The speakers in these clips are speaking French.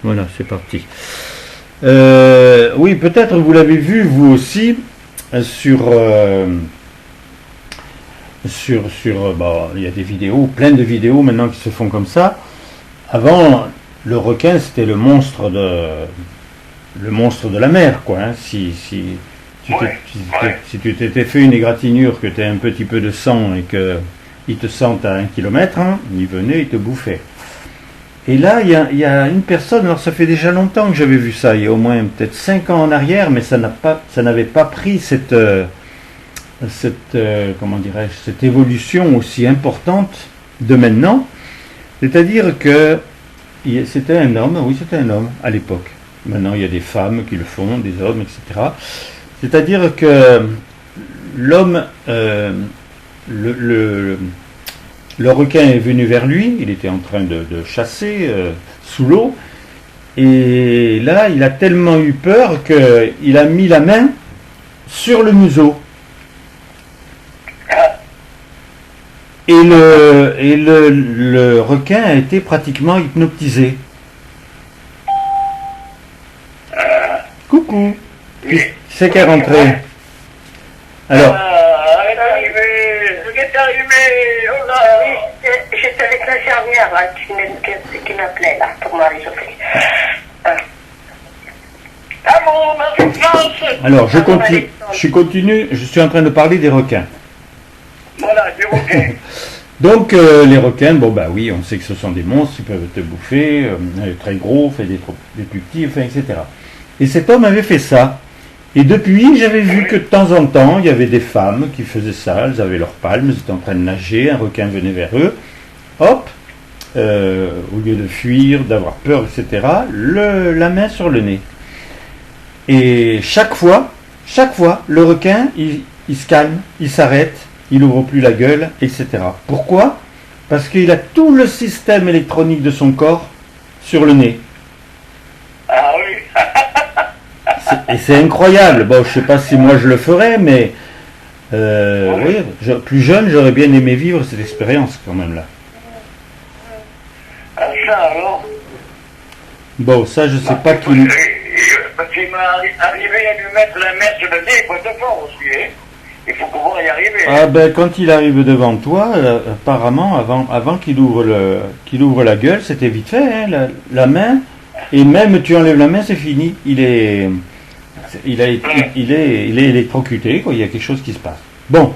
Voilà, c'est parti. Oui, peut-être vous l'avez vu vous aussi sur il y a des vidéos, plein de vidéos maintenant qui se font comme ça. Avant, le requin c'était le monstre de la mer, quoi. Hein. Si tu t'étais fait une égratignure, que tu as un petit peu de sang et que ils te sentent à 1 kilomètre, hein, ils venaient, ils te bouffaient. Et là, il y a une personne, alors ça fait déjà longtemps que j'avais vu ça, il y a au moins peut-être 5 ans en arrière, mais ça n'avait pas pris cette comment dirais-je, cette évolution aussi importante de maintenant. C'est-à-dire que c'était un homme, oui, c'était un homme à l'époque. Maintenant, il y a des femmes qui le font, des hommes, etc. C'est-à-dire que l'homme, le requin est venu vers lui, il était en train de chasser sous l'eau, et là, il a tellement eu peur qu'il a mis la main sur le museau. Et le requin a été pratiquement hypnotisé. Coucou. Qui c'est qui est rentré? Alors. J'étais avec l'infirmière là, qui m'appelait là pour me réchauffer. Alors, je continue, je suis en train de parler des requins. Voilà, des requins. Donc, les requins, bon bah oui, on sait que ce sont des monstres, ils peuvent te bouffer, très gros, des plus petits, enfin, etc. Et cet homme avait fait ça. Et depuis, j'avais vu que de temps en temps, il y avait des femmes qui faisaient ça, elles avaient leurs palmes, elles étaient en train de nager, un requin venait vers eux, hop, au lieu de fuir, d'avoir peur, etc., la main sur le nez. Et chaque fois, le requin, il se calme, il s'arrête, il n'ouvre plus la gueule, etc. Pourquoi? Parce qu'il a tout le système électronique de son corps sur le nez. Ah oui. Et c'est incroyable. Bon, je sais pas si moi je le ferais, mais oui, plus jeune, j'aurais bien aimé vivre cette expérience quand même là. Ah, ça alors. Bon, ça je sais pas qui. Parce qu'il m'est arrivé à lui mettre la main sur le nez, il faut être fort aussi, hein. Il faut pouvoir y arriver. Ah ben quand il arrive devant toi, apparemment avant qu'il ouvre la gueule, c'était vite fait, hein, la main. Et même tu enlèves la main, c'est fini. Il est électrocuté, quoi. Il y a quelque chose qui se passe. Bon,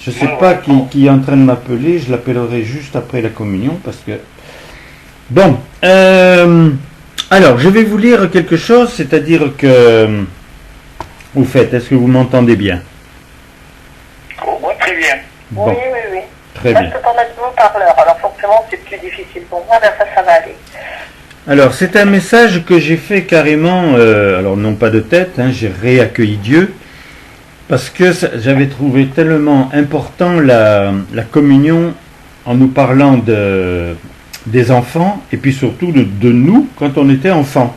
je sais pas qui est en train de m'appeler. Je l'appellerai juste après la communion parce que. Bon, alors je vais vous lire quelque chose, c'est-à-dire que au fait, est-ce que vous m'entendez bien? Oh, moi très bien. Bon. Oui. Très là, bien. je peux pas mettre mon parleur, alors forcément c'est plus difficile pour moi, mais ça va aller. Alors, c'est un message que j'ai fait carrément, alors non pas de tête, hein, j'ai réaccueilli Dieu, parce que j'avais trouvé tellement important la communion en nous parlant des enfants, et puis surtout de nous quand on était enfants.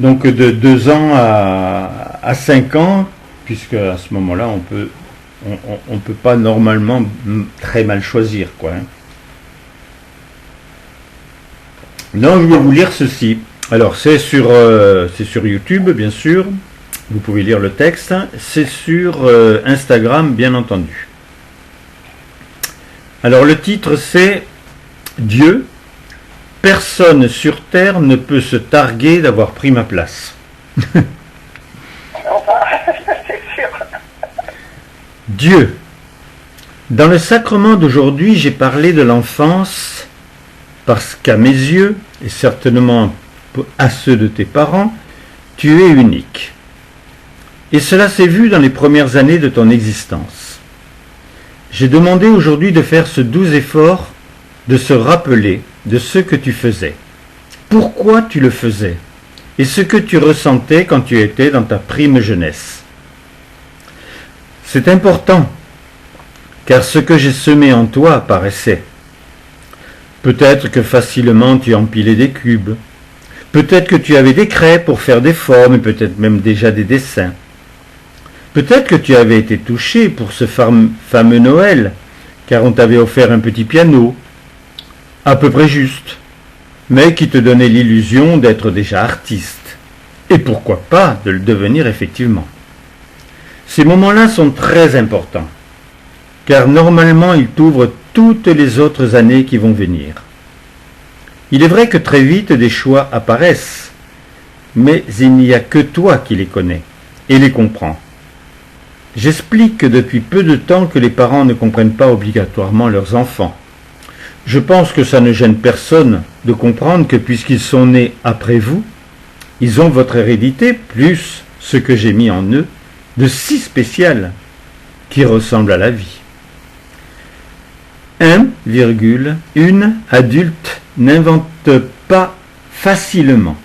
Donc de 2 ans à 5 ans, puisque à ce moment-là, on peut pas normalement très mal choisir, quoi. Hein. Non, je vais vous lire ceci. Alors, c'est sur YouTube, bien sûr. Vous pouvez lire le texte. C'est sur Instagram, bien entendu. Alors, le titre, c'est « Dieu, personne sur Terre ne peut se targuer d'avoir pris ma place. » C'est sûr. Dieu, dans le sacrement d'aujourd'hui, j'ai parlé de l'enfance parce qu'à mes yeux, et certainement à ceux de tes parents, tu es unique. Et cela s'est vu dans les premières années de ton existence. J'ai demandé aujourd'hui de faire ce doux effort de se rappeler de ce que tu faisais, pourquoi tu le faisais, et ce que tu ressentais quand tu étais dans ta prime jeunesse. C'est important, car ce que j'ai semé en toi apparaissait. Peut-être que facilement tu empilais des cubes. Peut-être que tu avais des craies pour faire des formes et peut-être même déjà des dessins. Peut-être que tu avais été touché pour ce fameux Noël, car on t'avait offert un petit piano, à peu près juste. mais qui te donnait l'illusion d'être déjà artiste, et pourquoi pas de le devenir effectivement. Ces moments-là sont très importants, car normalement ils t'ouvrent toutes les autres années qui vont venir. Il est vrai que très vite des choix apparaissent, mais il n'y a que toi qui les connais et les comprends. J'explique depuis peu de temps que les parents ne comprennent pas obligatoirement leurs enfants. Je pense que ça ne gêne personne de comprendre que puisqu'ils sont nés après vous, ils ont votre hérédité plus ce que j'ai mis en eux de si spécial qui ressemble à la vie. 1,1 adulte n'invente pas facilement.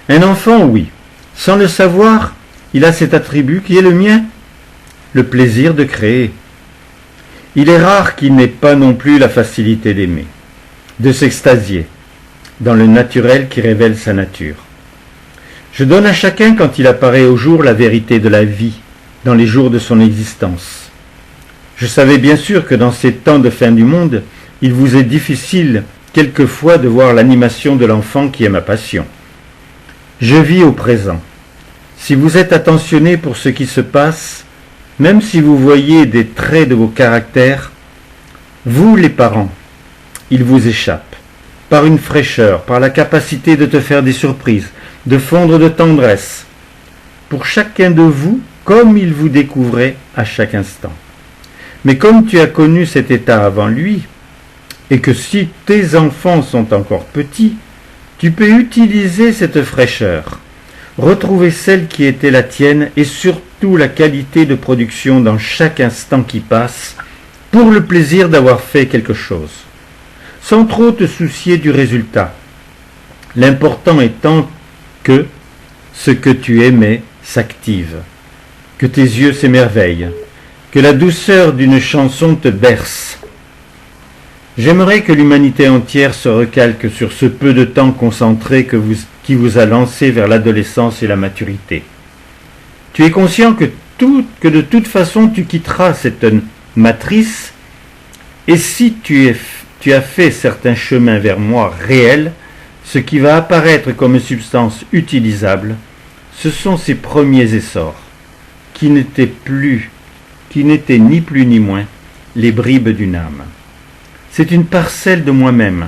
Un enfant, oui. Sans le savoir, il a cet attribut qui est le mien, le plaisir de créer. Il est rare qu'il n'ait pas non plus la facilité d'aimer, de s'extasier, dans le naturel qui révèle sa nature. Je donne à chacun quand il apparaît au jour la vérité de la vie, dans les jours de son existence. Je savais bien sûr que dans ces temps de fin du monde, il vous est difficile quelquefois de voir l'animation de l'enfant qui est ma passion. Je vis au présent. Si vous êtes attentionné pour ce qui se passe, même si vous voyez des traits de vos caractères, vous les parents, il vous échappe, par une fraîcheur, par la capacité de te faire des surprises, de fondre de tendresse, pour chacun de vous comme il vous découvrait à chaque instant. Mais comme tu as connu cet état avant lui, et que si tes enfants sont encore petits, tu peux utiliser cette fraîcheur, retrouver celle qui était la tienne et surtout la qualité de production dans chaque instant qui passe pour le plaisir d'avoir fait quelque chose, sans trop te soucier du résultat. L'important étant que ce que tu aimais s'active, que tes yeux s'émerveillent, que la douceur d'une chanson te berce. J'aimerais que l'humanité entière se recalque sur ce peu de temps concentré qui vous a lancé vers l'adolescence et la maturité. Tu es conscient que de toute façon tu quitteras cette matrice, et si tu as fait certains chemins vers moi réels, ce qui va apparaître comme substance utilisable, ce sont ces premiers essors, qui n'étaient ni plus ni moins les bribes d'une âme. C'est une parcelle de moi-même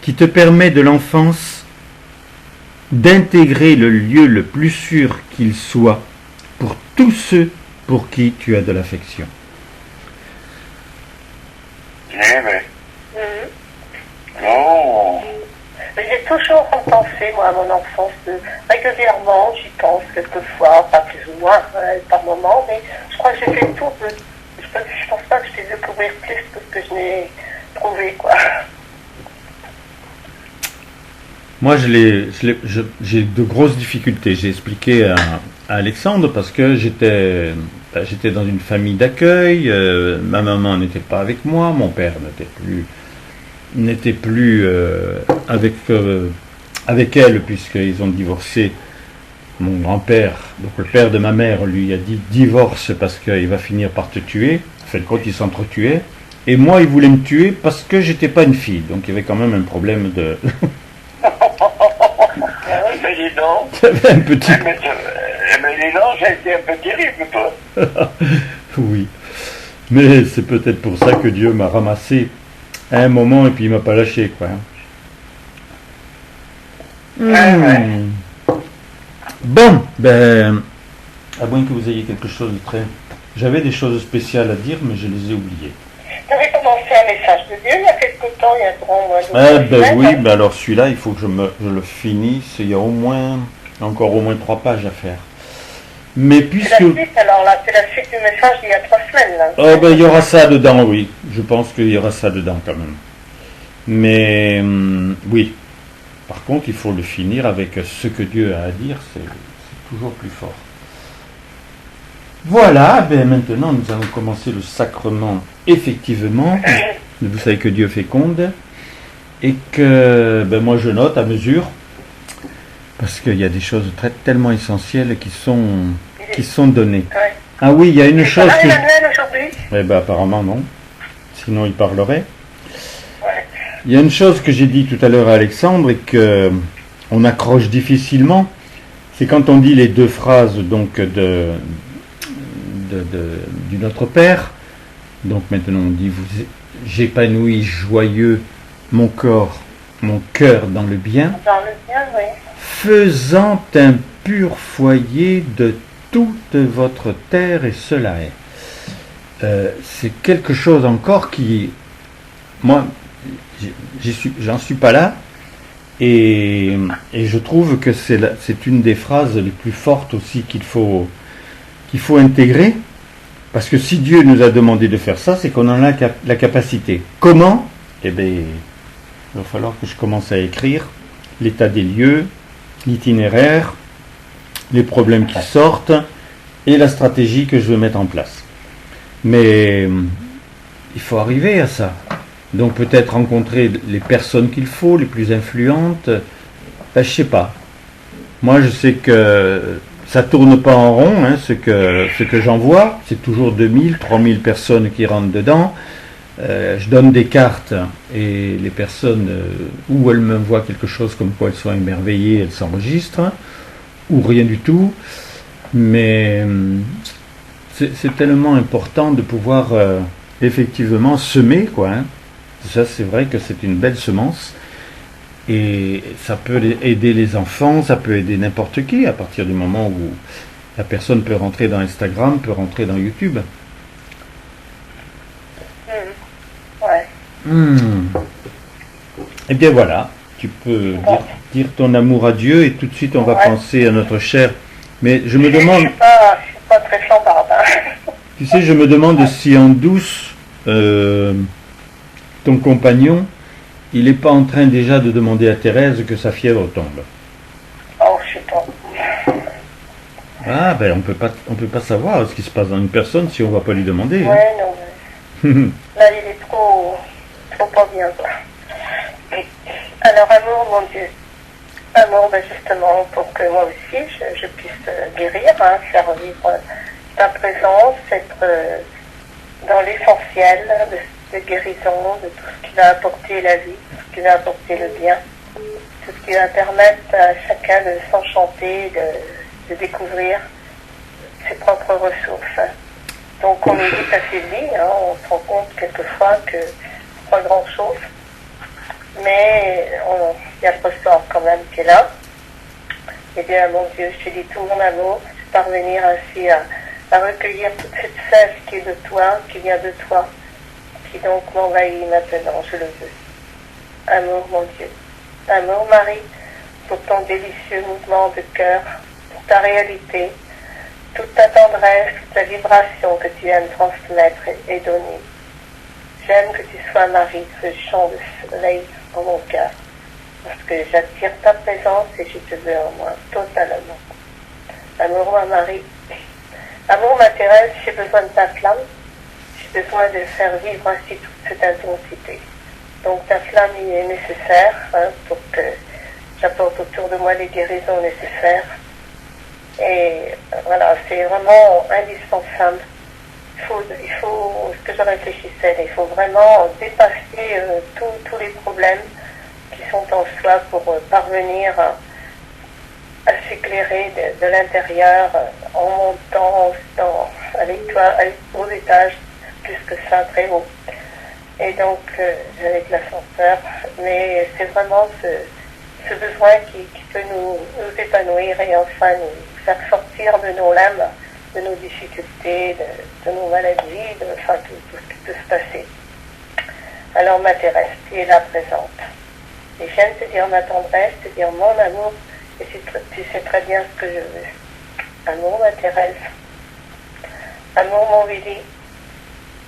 qui te permet de l'enfance d'intégrer le lieu le plus sûr qu'il soit pour tous ceux pour qui tu as de l'affection. Non. J'ai toujours repensé, moi, à mon enfance. Régulièrement, j'y pense quelquefois, pas plus ou moins par moment, mais je crois que j'ai fait le tour de... Je pense pas que je t'ai découvert plus que ce que je n'ai trouvé, quoi. Moi, j'ai de grosses difficultés. J'ai expliqué à Alexandre parce que j'étais dans une famille d'accueil. Ma maman n'était pas avec moi, mon père n'était plus avec elle puisqu'ils ont divorcé. Mon grand-père, donc le père de ma mère, lui a dit divorce parce qu'il va finir par te tuer. En fin de compte, il s'entretuait. Et moi, il voulait me tuer parce que j'étais pas une fille. Donc il y avait quand même un problème de. Mais dis donc. J'avais un petit. Mais dis donc, ça a été un peu terrible, toi. Oui. Mais c'est peut-être pour ça que Dieu m'a ramassé à un moment et puis il m'a pas lâché, quoi. Ouais. Bon, ben, à moins que vous ayez quelque chose de très... J'avais des choses spéciales à dire, mais je les ai oubliées. Tu avais commencé un message de Dieu il y a quelque temps, il y a grand mois Oui, ben alors celui-là, il faut que je le finisse. Il y a encore au moins 3 pages à faire. Mais puisque... C'est la suite, alors là, c'est la suite du message d'il y a 3 semaines, là. Oh, ben il y aura ça dedans, oui. Je pense qu'il y aura ça dedans, quand même. Mais, oui. Par contre, il faut le finir avec ce que Dieu a à dire, c'est toujours plus fort. Voilà, ben maintenant nous allons commencer le sacrement effectivement. Vous savez que Dieu féconde et que ben moi je note à mesure parce qu'il y a des choses tellement essentielles qui sont données. Ouais. Ah oui, il y a une chose que... Emmanuel aujourd'hui ? Eh ben apparemment non, sinon il parlerait. Ouais. Il y a une chose que j'ai dit tout à l'heure à Alexandre et que on accroche difficilement, c'est quand on dit les deux phrases donc du Notre Père. Donc maintenant on dit j'épanouis joyeux mon corps, mon cœur dans le bien, Oui. faisant un pur foyer de toute votre terre, et cela est. C'est quelque chose encore qui, moi, j'en suis pas là, et je trouve que c'est une des phrases les plus fortes aussi qu'il faut intégrer, parce que si Dieu nous a demandé de faire ça, c'est qu'on en a la capacité. Comment? Eh bien, il va falloir que je commence à écrire l'état des lieux, l'itinéraire, les problèmes qui sortent et la stratégie que je veux mettre en place. Mais il faut arriver à ça. Donc peut-être rencontrer les personnes qu'il faut, les plus influentes. Ben, je sais pas. Moi je sais que ça tourne pas en rond, hein, ce que j'en vois. C'est toujours 2000, 3000 personnes qui rentrent dedans. Je donne des cartes et les personnes, ou elles me voient quelque chose comme quoi elles sont émerveillées, elles s'enregistrent, ou rien du tout. Mais c'est tellement important de pouvoir effectivement semer, quoi. Hein. Ça, c'est vrai que c'est une belle semence. Et ça peut aider les enfants, ça peut aider n'importe qui, à partir du moment où la personne peut rentrer dans Instagram, peut rentrer dans YouTube. Ouais. Eh bien voilà, tu peux dire ton amour à Dieu et tout de suite on va penser à notre cher. Mais je me demande... Je suis pas très flambarde. Hein. Tu sais, je me demande si en douce, ton compagnon, il n'est pas en train déjà de demander à Thérèse que sa fièvre tombe. Oh, je sais pas. Ah, ben on peut pas savoir ce qui se passe dans une personne si on ne va pas lui demander. Ouais, hein. non, mais... Là, il est trop pas bien, quoi. Alors, amour, mon Dieu. Amour, ben justement, pour que moi aussi, je puisse guérir, hein, faire vivre ta présence, être dans l'essentiel de guérison, de tout ce qui va apporter la vie, tout ce qui va apporter le bien, tout ce qui va permettre à chacun de s'enchanter, de découvrir ses propres ressources. Donc on est vite affaibli, hein, on se rend compte quelquefois que c'est pas grand chose, mais il y a le ressort quand même qui est là. Et bien mon Dieu, je te dis tout mon amour, parvenir ainsi à recueillir toute cette sève qui est de toi, qui vient de toi, qui donc m'envahit maintenant, je le veux. Amour mon Dieu, amour Marie, pour ton délicieux mouvement de cœur, pour ta réalité, toute ta tendresse, toute ta vibration que tu aimes transmettre et donner. J'aime que tu sois Marie, ce champ de soleil en mon cœur, parce que j'attire ta présence et je te veux en moi totalement. Amour ma Marie, amour ma Thérèse, j'ai besoin de ta flamme, j'ai besoin de faire vivre ainsi toute cette intensité. Donc ta flamme y est nécessaire, hein, pour que j'apporte autour de moi les guérisons nécessaires. Et voilà, c'est vraiment indispensable. Il faut ce que je réfléchissais, il faut vraiment dépasser tous les problèmes qui sont en soi pour parvenir à s'éclairer de l'intérieur en montant avec toi aux étages, plus que ça, très haut. Et donc, avec l'ascenseur, mais c'est vraiment ce besoin qui peut nous épanouir et enfin nous faire sortir de nos lames, de nos difficultés, de nos maladies, enfin tout ce qui peut se passer. Alors ma Thérèse, tu es là présente. Et j'aime te dire ma tendresse, te dire mon amour, et tu sais très bien ce que je veux. Amour ma Thérèse, amour mon Willy,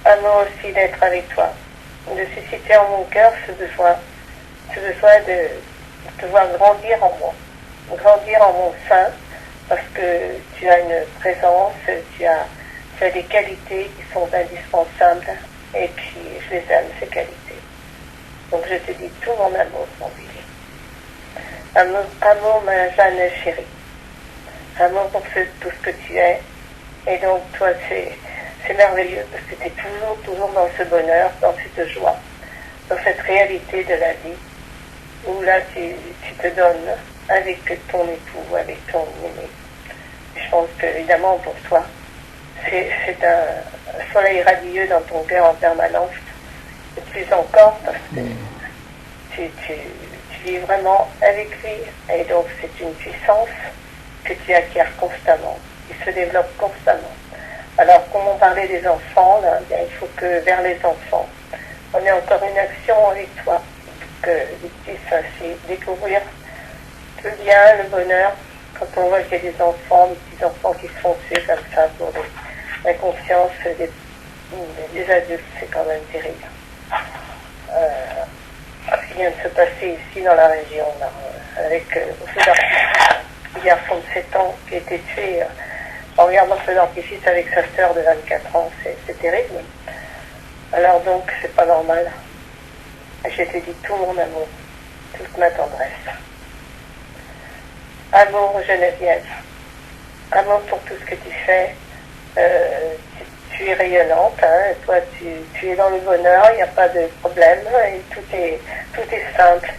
amour aussi d'être avec toi, de susciter en mon cœur ce besoin de te voir grandir en moi, grandir en mon sein, parce que tu as une présence, tu as des qualités qui sont indispensables, et puis je les aime, ces qualités. Donc je te dis tout mon amour, mon Willy. Amour ma Jeanne chérie. Amour pour tout ce que tu es. Et donc toi c'est merveilleux, parce que tu es toujours dans ce bonheur, dans cette joie. dans cette réalité de la vie, où là tu te donnes avec ton époux, avec ton aimé. Je pense que, évidemment, pour toi, c'est un soleil radieux dans ton cœur en permanence, et plus encore parce que tu vis vraiment avec lui, et donc c'est une puissance que tu acquiers constamment, qui se développe constamment. Alors, comme on parlait des enfants, là, bien, il faut que vers les enfants, on ait encore une action avec toi, pour qu'ils puissent ainsi découvrir le bien, le bonheur, quand on voit qu'il y a des enfants, des petits-enfants qui se font tuer comme ça pour l'inconscience des adultes, c'est quand même terrible. Ce qui vient de se passer ici dans la région, là, avec un garçon de 7 ans qui a été tué en regardant ce d'artifice avec sa sœur de 24 ans, c'est terrible. Alors donc, c'est pas normal. Je te dis tout mon amour, toute ma tendresse. Amour Geneviève, amour pour tout ce que tu fais. Tu es rayonnante, hein, toi tu es dans le bonheur, il n'y a pas de problème, et tout est simple,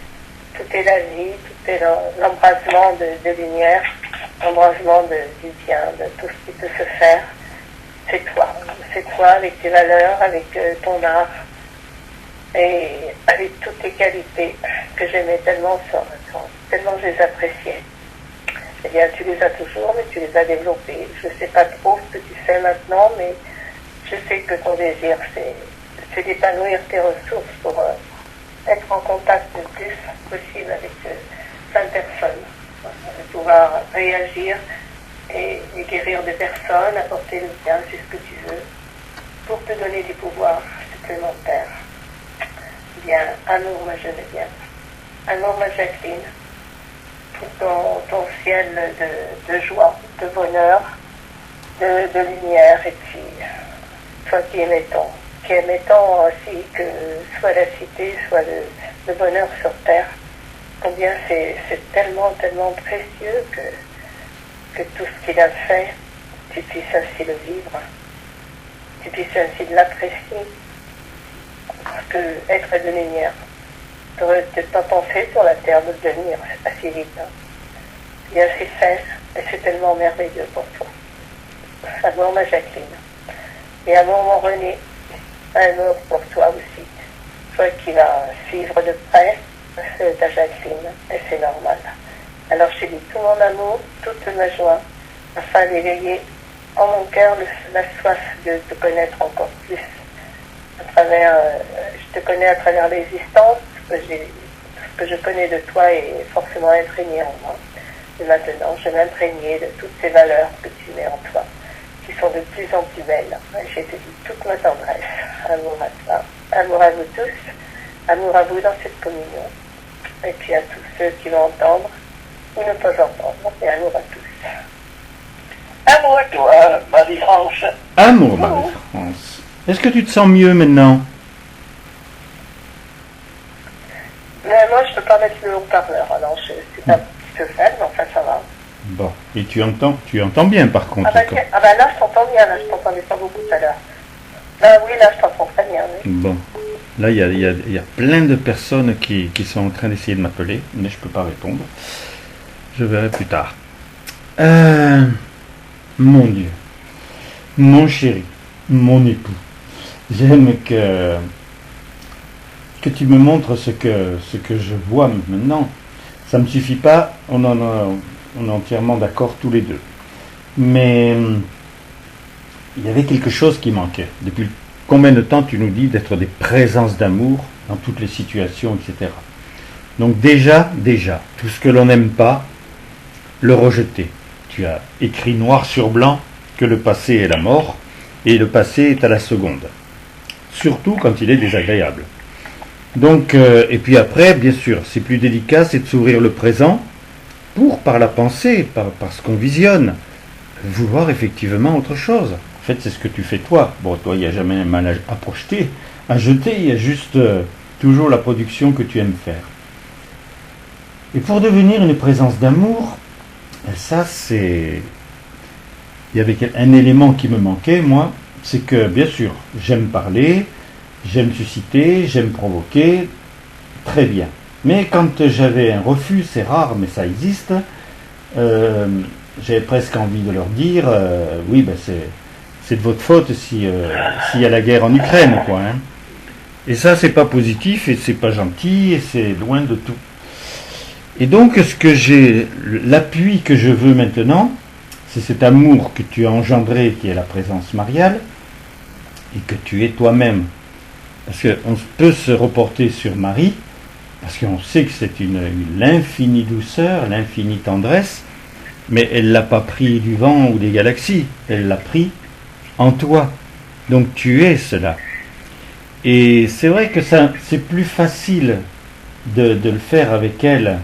tout est la vie, tout est l'embrasement de lumière, l'embrasement du bien, de tout ce qui peut se faire. C'est toi avec tes valeurs, avec ton art, et avec toutes tes qualités que j'aimais tellement, tellement je les appréciais. Eh bien, tu les as toujours, mais tu les as développées. Je ne sais pas trop ce que tu fais maintenant, mais je sais que ton désir, c'est d'épanouir tes ressources pour être en contact le plus possible avec plein de personnes, pouvoir réagir et guérir des personnes, apporter le bien, c'est ce que tu veux, pour te donner des pouvoirs supplémentaires. Bien, amour ma Geneviève, amour ma Jacqueline, pour ton ciel de joie, de bonheur, de lumière, et puis toi qui aimais tant aussi que soit la cité, soit le bonheur sur terre, combien c'est tellement, tellement précieux que tout ce qu'il a fait, tu puisses ainsi le vivre, tu puisses ainsi l'apprécier, parce que être de lumière, tu n'aurais peut-être pas pensé sur la terre de devenir assez vite. Hein. Bien c'est fait, et c'est tellement merveilleux pour toi. Amour ma Jacqueline, et amour mon René, amour pour toi aussi, toi qui vas suivre de près ta Jacqueline, et c'est normal. Alors je te dis tout mon amour, toute ma joie, afin d'éveiller en mon cœur la soif de te connaître encore plus. Je te connais à travers l'existence, ce que je connais de toi est forcément imprégné en moi. Et maintenant, je m'imprégner de toutes ces valeurs que tu mets en toi, qui sont de plus en plus belles. Et je te dis toute ma tendresse, amour à toi, amour à vous tous, amour à vous dans cette communion, et puis à tous ceux qui vont entendre ou ne pas entendre, et amour à tous. Amour à toi, Marie-France. Amour, Marie-France. Est-ce que tu te sens mieux maintenant? Mais moi, je ne peux pas mettre le haut-parleur, alors c'est un petit peu faible, mais enfin, ça va. Bon, et tu entends bien par contre. Là, je t'entends bien, là, je t'entendais pas beaucoup tout à l'heure. Oui, là, je t'entends très bien, oui. Bon, là, il y a plein de personnes qui sont en train d'essayer de m'appeler, mais je ne peux pas répondre. Je verrai plus tard. Mon Dieu, mon chéri, mon époux, j'aime que tu me montres ce que je vois maintenant. Ça ne me suffit pas, on est entièrement d'accord tous les deux. Mais il y avait quelque chose qui manquait. Depuis combien de temps tu nous dis d'être des présences d'amour dans toutes les situations, etc. Donc déjà, tout ce que l'on n'aime pas, le rejeter. Tu as écrit noir sur blanc que le passé est la mort, et le passé est à la seconde. Surtout quand il est désagréable. Donc, et puis après, bien sûr, c'est plus délicat, c'est de s'ouvrir le présent pour, par la pensée, par ce qu'on visionne, vouloir effectivement autre chose. En fait, c'est ce que tu fais toi. Bon, toi, il n'y a jamais un mal à projeter, à jeter, il y a juste toujours la production que tu aimes faire. Et pour devenir une présence d'amour, ça, c'est... Il y avait un élément qui me manquait, moi, c'est que, bien sûr, j'aime parler, J'aime susciter, j'aime provoquer, très bien. Mais quand j'avais un refus, c'est rare, mais ça existe, j'avais presque envie de leur dire, oui, ben c'est de votre faute s'il y a la guerre en Ukraine, quoi. Hein. Et ça, c'est pas positif, et c'est pas gentil, et c'est loin de tout. Et donc, l'appui que je veux maintenant, c'est cet amour que tu as engendré, qui est la présence mariale, et que tu es toi-même. Parce qu'on peut se reporter sur Marie, parce qu'on sait que c'est l'infinie douceur, l'infinie tendresse, mais elle ne l'a pas pris du vent ou des galaxies, elle l'a pris en toi. Donc tu es cela. Et c'est vrai que c'est plus facile de le faire avec elle,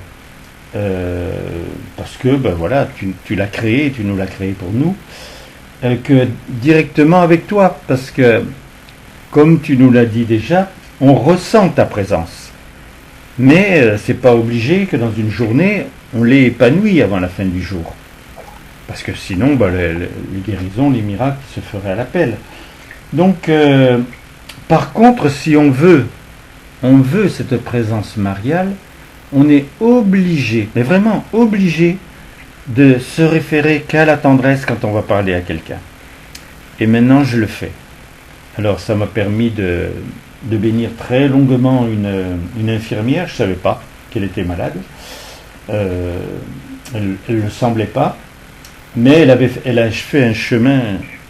parce que ben voilà, tu l'as créé, tu nous l'as créé pour nous, que directement avec toi, parce que comme tu nous l'as dit déjà, on ressent ta présence. Mais c'est pas obligé que dans une journée, on l'ait épanoui avant la fin du jour. Parce que sinon, ben, les guérisons, les miracles se feraient à l'appel. Donc, par contre, si on veut cette présence mariale, on est obligé, mais vraiment obligé, de se référer qu'à la tendresse quand on va parler à quelqu'un. Et maintenant, je le fais. Alors, ça m'a permis de bénir très longuement une infirmière. Je ne savais pas qu'elle était malade. Elle ne le semblait pas. Mais elle a fait un chemin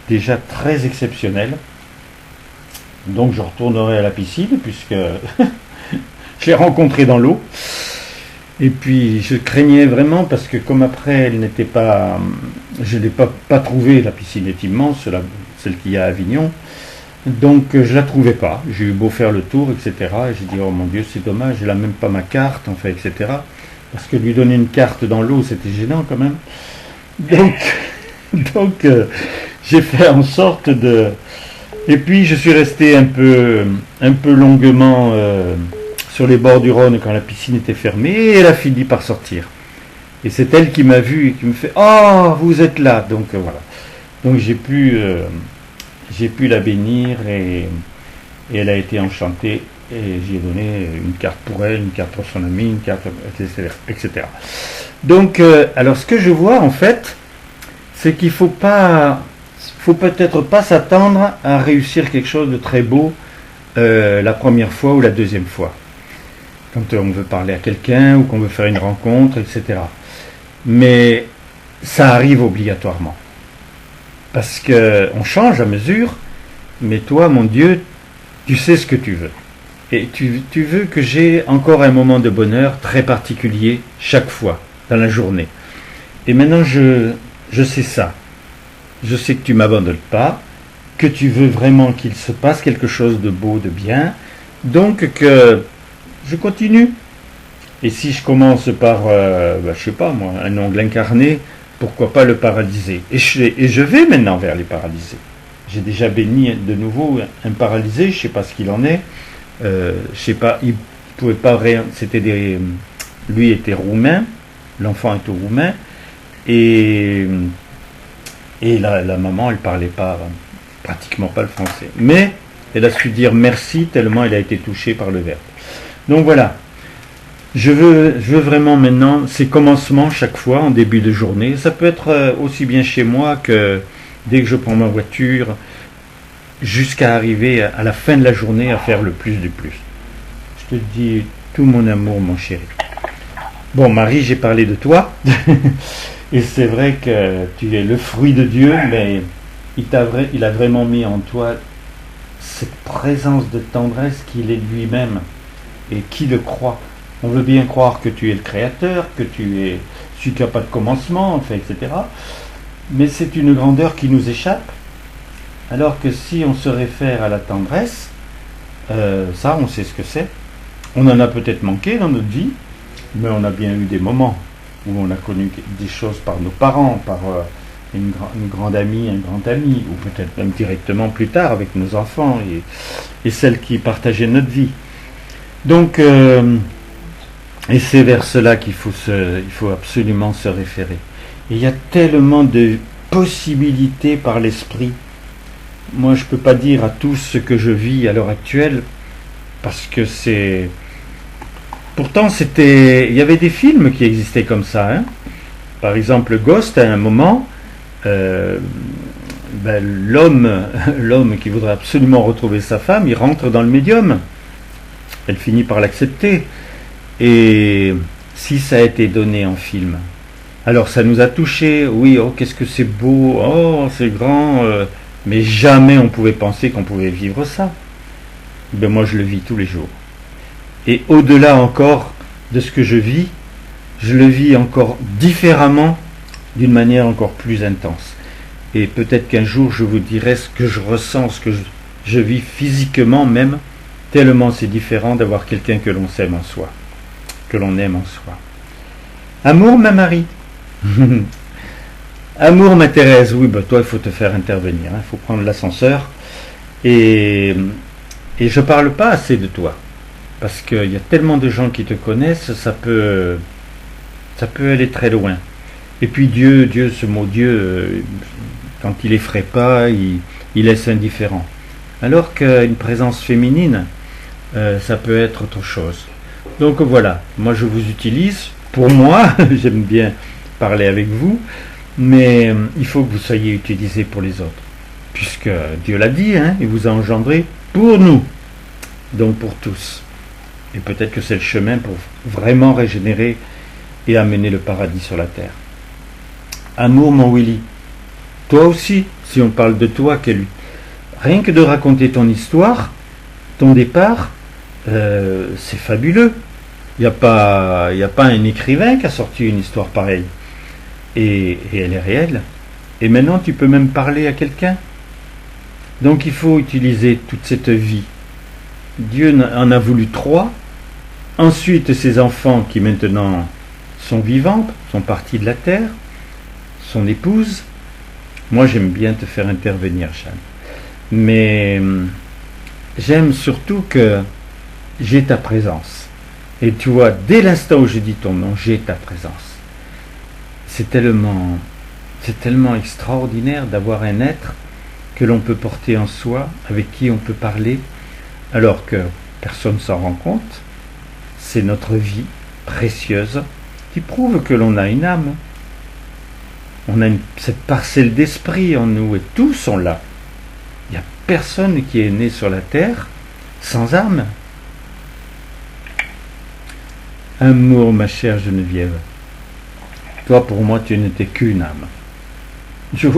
déjà très exceptionnel. Donc, je retournerai à la piscine, puisque je l'ai rencontrée dans l'eau. Et puis je craignais vraiment parce que comme après elle n'était pas, je ne l'ai pas trouvée, la piscine est immense, celle qu'il y a à Avignon, donc je la trouvais pas. J'ai eu beau faire le tour, etc. Et j'ai dit oh mon Dieu c'est dommage, elle n'a même pas ma carte, enfin etc. Parce que lui donner une carte dans l'eau c'était gênant quand même. Donc j'ai fait en sorte de, et puis je suis resté un peu longuement. Sur les bords du Rhône quand la piscine était fermée, et elle a fini par sortir. Et c'est elle qui m'a vu et qui me fait « Oh, vous êtes là !» Donc voilà. Donc j'ai pu la bénir et elle a été enchantée et j'ai donné une carte pour elle, une carte pour son ami, une carte, etc. Donc, alors ce que je vois en fait, c'est qu'il faut peut-être pas s'attendre à réussir quelque chose de très beau la première fois ou la deuxième fois. Quand on veut parler à quelqu'un ou qu'on veut faire une rencontre, etc. Mais ça arrive obligatoirement. Parce qu'on change à mesure, mais toi, mon Dieu, tu sais ce que tu veux. Et tu veux que j'ai encore un moment de bonheur très particulier chaque fois, dans la journée. Et maintenant, je sais ça. Je sais que tu ne m'abandonnes pas, que tu veux vraiment qu'il se passe quelque chose de beau, de bien. Donc que je continue. Et si je commence par, je sais pas moi, un ongle incarné, pourquoi pas le paralyser. Et je vais maintenant vers les paralysés. J'ai déjà béni de nouveau un paralysé, je sais pas ce qu'il en est. Je sais pas, il pouvait pas rien. Lui était roumain, l'enfant était roumain, et la maman, elle parlait pas, pratiquement pas le français. Mais elle a su dire merci tellement elle a été touchée par le verbe. Donc voilà, je veux vraiment maintenant ces commencements chaque fois en début de journée. Ça peut être aussi bien chez moi que dès que je prends ma voiture, jusqu'à arriver à la fin de la journée à faire le plus du plus. Je te dis tout mon amour, mon chéri. Bon, Marie, j'ai parlé de toi. Et c'est vrai que tu es le fruit de Dieu, mais il a vraiment mis en toi cette présence de tendresse qu'il est lui-même. Et qui le croit. On veut bien croire que tu es le créateur, que tu es celui qui n'a pas de commencement, enfin, etc. Mais c'est une grandeur qui nous échappe. Alors que si on se réfère à la tendresse, ça on sait ce que c'est. On en a peut-être manqué dans notre vie, mais on a bien eu des moments où on a connu des choses par nos parents, par une grande amie, un grand ami, ou peut-être même directement plus tard avec nos enfants et celles qui partageaient notre vie. Donc, et c'est vers cela qu'il faut absolument se référer. Et il y a tellement de possibilités par l'esprit. moi je peux pas dire à tous ce que je vis à l'heure actuelle, parce que c'est... Pourtant, il y avait des films qui existaient comme ça, hein. Par exemple, Ghost, à un moment, l'homme qui voudrait absolument retrouver sa femme, il rentre dans le médium. Elle finit par l'accepter. Et si ça a été donné en film, alors ça nous a touchés. Oui, oh, qu'est-ce que c'est beau, oh, c'est grand. Mais jamais on pouvait penser qu'on pouvait vivre ça. Ben moi, je le vis tous les jours. Et au-delà encore de ce que je le vis encore différemment, d'une manière encore plus intense. Et peut-être qu'un jour je vous dirai ce que je ressens, ce que je vis physiquement même, tellement c'est différent d'avoir quelqu'un que l'on s'aime en soi, que l'on aime en soi. Amour, ma Marie. Amour, ma Thérèse. Oui, bah toi il faut te faire intervenir, il faut prendre l'ascenseur. Et je parle pas assez de toi. Parce qu'il y a tellement de gens qui te connaissent, ça peut aller très loin. Et puis Dieu, ce mot Dieu, quand il effraie pas, il laisse indifférent. Alors qu'une présence féminine, ça peut être autre chose. Donc voilà, moi je vous utilise, pour moi, j'aime bien parler avec vous, mais il faut que vous soyez utilisés pour les autres. Puisque Dieu l'a dit, hein, il vous a engendré pour nous, donc pour tous. Et peut-être que c'est le chemin pour vraiment régénérer et amener le paradis sur la terre. Amour, mon Willy. Toi aussi, si on parle de toi, rien que de raconter ton histoire, ton départ, c'est fabuleux. Il n'y a pas un écrivain qui a sorti une histoire pareille. Et elle est réelle. Et maintenant, tu peux même parler à quelqu'un. Donc il faut utiliser toute cette vie. Dieu en a voulu 3. Ensuite, ses enfants qui maintenant sont vivants, sont partis de la terre, son épouse. Moi, j'aime bien te faire intervenir, Jeanne. Mais j'aime surtout que j'ai ta présence. Et tu vois, dès l'instant où je dis ton nom, j'ai ta présence. C'est tellement extraordinaire d'avoir un être que l'on peut porter en soi, avec qui on peut parler, alors que personne ne s'en rend compte. C'est notre vie précieuse qui prouve que l'on a une âme. On a cette parcelle d'esprit en nous et tous sont là. Il n'y a personne qui est né sur la terre sans âme. Amour, ma chère Geneviève. Toi, pour moi, tu n'étais qu'une âme. Je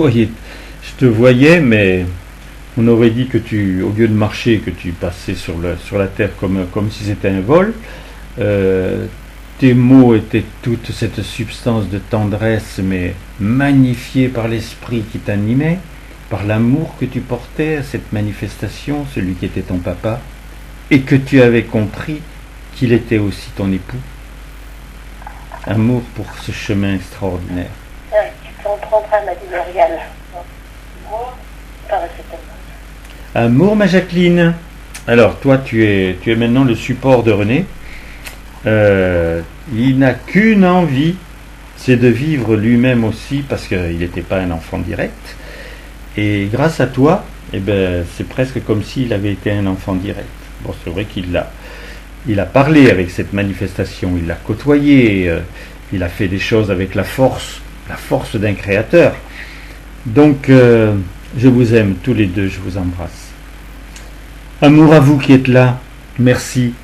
te voyais, mais on aurait dit que au lieu de marcher, que tu passais sur la terre comme si c'était un vol. Tes mots étaient toute cette substance de tendresse, mais magnifiée par l'esprit qui t'animait, par l'amour que tu portais à cette manifestation, celui qui était ton papa, et que tu avais compris qu'il était aussi ton époux. Amour pour ce chemin extraordinaire. Tu peux en prendre un, m'a dit Muriel. Moi, Amour, ma Jacqueline. Alors, toi, tu es maintenant le support de René. Il n'a qu'une envie, c'est de vivre lui-même aussi, parce qu'il n'était pas un enfant direct. Et grâce à toi, c'est presque comme s'il avait été un enfant direct. Bon, c'est vrai qu'il a parlé avec cette manifestation, il l'a côtoyé, il a fait des choses avec la force d'un créateur. Donc, je vous aime tous les deux, je vous embrasse. Amour à vous qui êtes là, merci.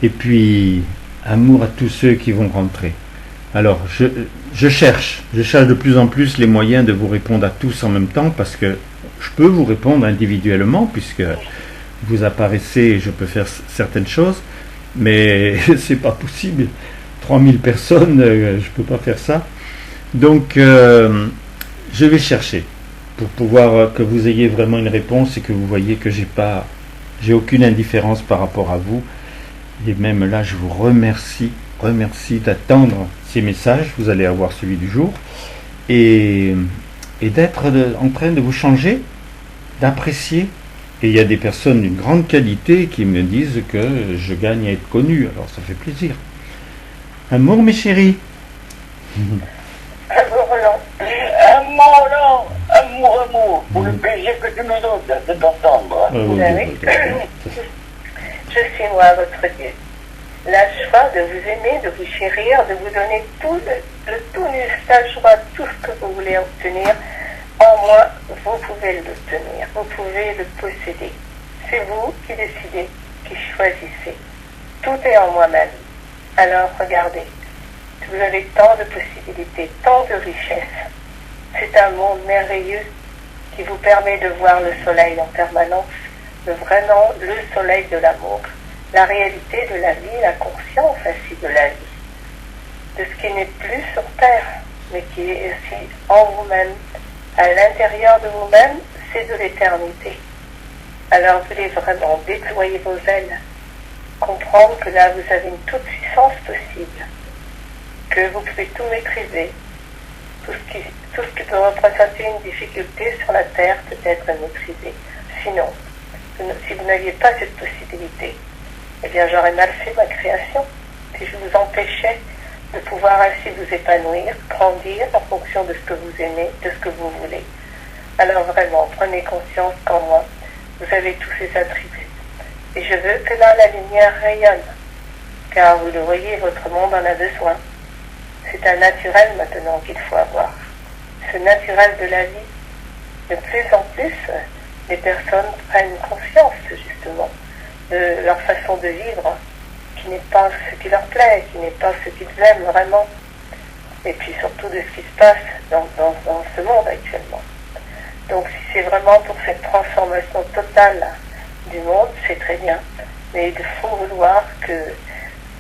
Et puis, amour à tous ceux qui vont rentrer. Alors, je cherche de plus en plus les moyens de vous répondre à tous en même temps, parce que je peux vous répondre individuellement, puisque vous apparaissez et je peux faire certaines choses, mais c'est pas possible. 3000 personnes, je peux pas faire ça. Donc, je vais chercher pour pouvoir que vous ayez vraiment une réponse et que vous voyez que j'ai aucune indifférence par rapport à vous. Et même là, je vous remercie d'attendre ces messages. Vous allez avoir celui du jour. Et d'être en train de vous changer, d'apprécier. Et il y a des personnes d'une grande qualité qui me disent que je gagne à être connu. Alors ça fait plaisir. Amour, mes chéris. Amour, non. Amour, non. Amour. amour, pour le plaisir que tu me donnes de t'entendre. Vous savez, je suis moi votre Dieu. La joie de vous aimer, de vous chérir, de vous donner tout le tonus, la joie, tout ce que vous voulez obtenir, en moi, vous pouvez l'obtenir, vous pouvez le posséder. C'est vous qui décidez, qui choisissez. Tout est en moi-même. Alors regardez, vous avez tant de possibilités, tant de richesses. C'est un monde merveilleux qui vous permet de voir le soleil en permanence, vraiment le soleil de l'amour, la réalité de la vie, la conscience ainsi de la vie, de ce qui n'est plus sur terre, mais qui est aussi en vous-même, à l'intérieur de vous-même, c'est de l'éternité. Alors vous voulez vraiment déployer vos ailes, comprendre que là vous avez une toute puissance possible, que vous pouvez tout maîtriser, tout ce qui peut représenter une difficulté sur la terre peut être maîtrisé. Sinon, si vous n'aviez pas cette possibilité, eh bien j'aurais mal fait ma création, si je vous empêchais de pouvoir ainsi vous épanouir, grandir en fonction de ce que vous aimez, de ce que vous voulez. Alors vraiment, prenez conscience qu'en moi, vous avez tous ces attributs. Et je veux que là, la lumière rayonne, car vous le voyez, votre monde en a besoin. C'est un naturel maintenant qu'il faut avoir. Ce naturel de la vie, de plus en plus, les personnes prennent conscience justement de leur façon de vivre, qui n'est pas ce qui leur plaît, qui n'est pas ce qu'ils aiment vraiment, et puis surtout de ce qui se passe dans ce monde actuellement. Donc si c'est vraiment pour cette transformation totale du monde, c'est très bien, mais il faut vouloir que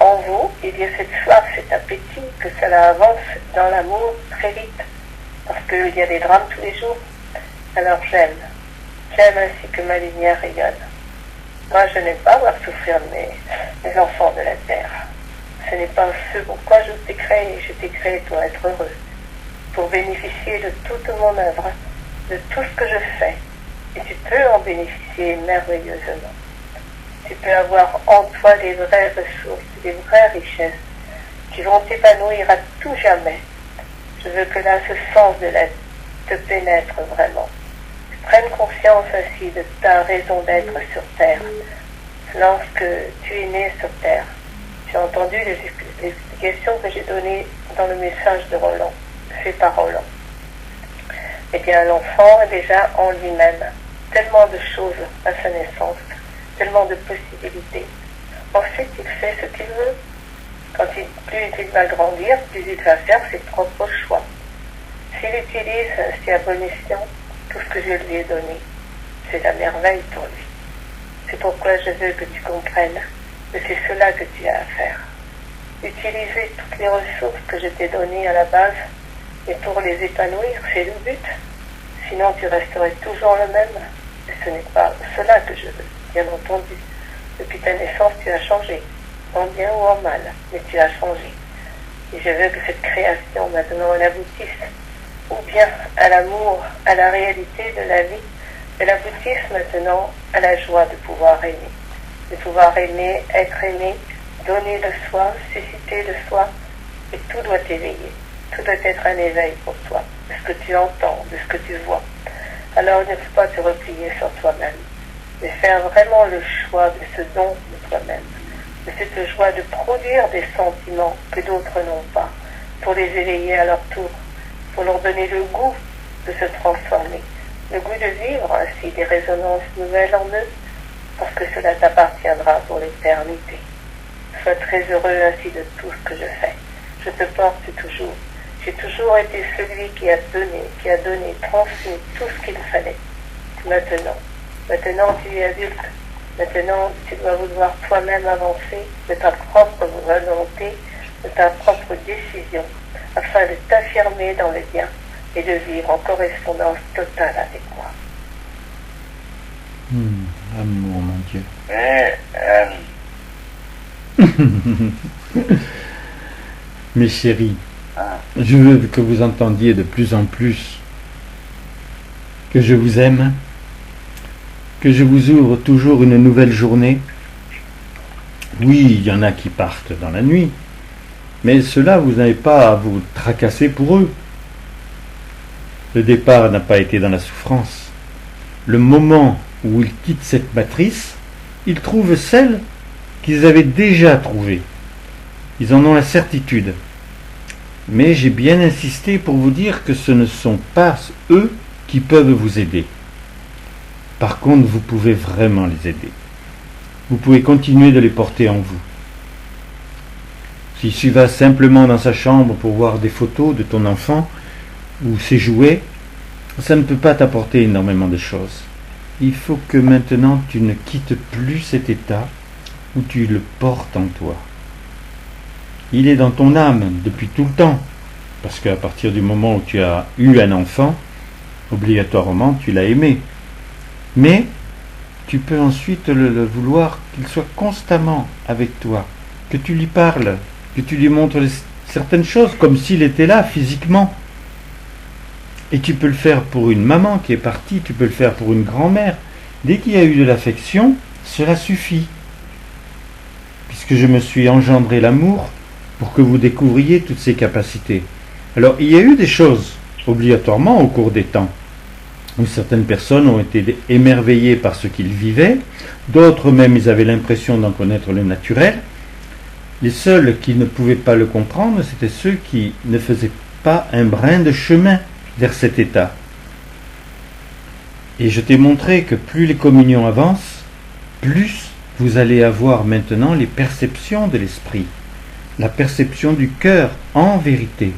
en vous, il y ait cette soif, cet appétit, que cela avance dans l'amour très vite, parce qu'il y a des drames tous les jours. Alors j'aime ainsi que ma lumière rayonne. Moi, je n'aime pas voir souffrir mes enfants de la terre. Ce n'est pas ce pourquoi je t'ai créé. Je t'ai créé pour être heureux, pour bénéficier de toute mon œuvre, de tout ce que je fais. Et tu peux en bénéficier merveilleusement. Tu peux avoir en toi des vraies ressources, des vraies richesses qui vont t'épanouir à tout jamais. Je veux que là, ce sens de l'être te pénètre vraiment. Prenne conscience ainsi de ta raison d'être sur Terre. Lorsque tu es né sur Terre, tu as entendu les explications que j'ai données dans le message de Roland, fait par Roland. Eh bien, l'enfant est déjà en lui-même tellement de choses à sa naissance, tellement de possibilités. Ensuite, il fait ce qu'il veut. Plus il va grandir, plus il va faire ses propres choix. S'il utilise ainsi à bon escient tout ce que je lui ai donné, c'est la merveille pour lui. C'est pourquoi je veux que tu comprennes que c'est cela que tu as à faire. Utiliser toutes les ressources que je t'ai données à la base, et pour les épanouir, c'est le but. Sinon, tu resterais toujours le même. Et ce n'est pas cela que je veux, bien entendu. Depuis ta naissance, tu as changé, en bien ou en mal, mais tu as changé. Et je veux que cette création, maintenant, elle aboutisse, ou bien à l'amour, à la réalité de la vie, elle aboutisse maintenant à la joie de pouvoir aimer. De pouvoir aimer, être aimé, donner le soi, susciter le soi, et tout doit t'éveiller. Tout doit être un éveil pour toi, de ce que tu entends, de ce que tu vois. Alors ne faut pas te replier sur toi-même, mais faire vraiment le choix de ce don de toi-même, de cette joie de produire des sentiments que d'autres n'ont pas, pour les éveiller à leur tour, pour leur donner le goût de se transformer, le goût de vivre ainsi des résonances nouvelles en eux, parce que cela t'appartiendra pour l'éternité. Sois très heureux ainsi de tout ce que je fais. Je te porte toujours. J'ai toujours été celui qui a donné, transmis tout ce qu'il fallait. Maintenant tu es adulte. Maintenant, tu dois vouloir toi-même avancer de ta propre volonté, de ta propre décision, afin de t'affirmer dans le bien et de vivre en correspondance totale avec moi. Amour, mon Dieu. Mes chéris, je veux que vous entendiez de plus en plus que je vous aime, que je vous ouvre toujours une nouvelle journée. Oui, il y en a qui partent dans la nuit, mais ceux-là, vous n'avez pas à vous tracasser pour eux. Le départ n'a pas été dans la souffrance. Le moment où ils quittent cette matrice, ils trouvent celle qu'ils avaient déjà trouvée. Ils en ont la certitude. Mais j'ai bien insisté pour vous dire que ce ne sont pas eux qui peuvent vous aider. Par contre, vous pouvez vraiment les aider. Vous pouvez continuer de les porter en vous. Si tu vas simplement dans sa chambre pour voir des photos de ton enfant ou ses jouets, ça ne peut pas t'apporter énormément de choses. Il faut que maintenant tu ne quittes plus cet état où tu le portes en toi. Il est dans ton âme depuis tout le temps, parce qu'à partir du moment où tu as eu un enfant, obligatoirement tu l'as aimé. Mais tu peux ensuite le vouloir qu'il soit constamment avec toi, que tu lui parles, que tu lui montres certaines choses comme s'il était là physiquement. Et tu peux le faire pour une maman qui est partie, tu peux le faire pour une grand-mère. Dès qu'il y a eu de l'affection, cela suffit. Puisque je me suis engendré l'amour pour que vous découvriez toutes ces capacités. Alors, il y a eu des choses, obligatoirement, au cours des temps, où certaines personnes ont été émerveillées par ce qu'ils vivaient, d'autres même, ils avaient l'impression d'en connaître le naturel. Les seuls qui ne pouvaient pas le comprendre, c'était ceux qui ne faisaient pas un brin de chemin vers cet état. Et je t'ai montré que plus les communions avancent, plus vous allez avoir maintenant les perceptions de l'esprit, la perception du cœur en vérité.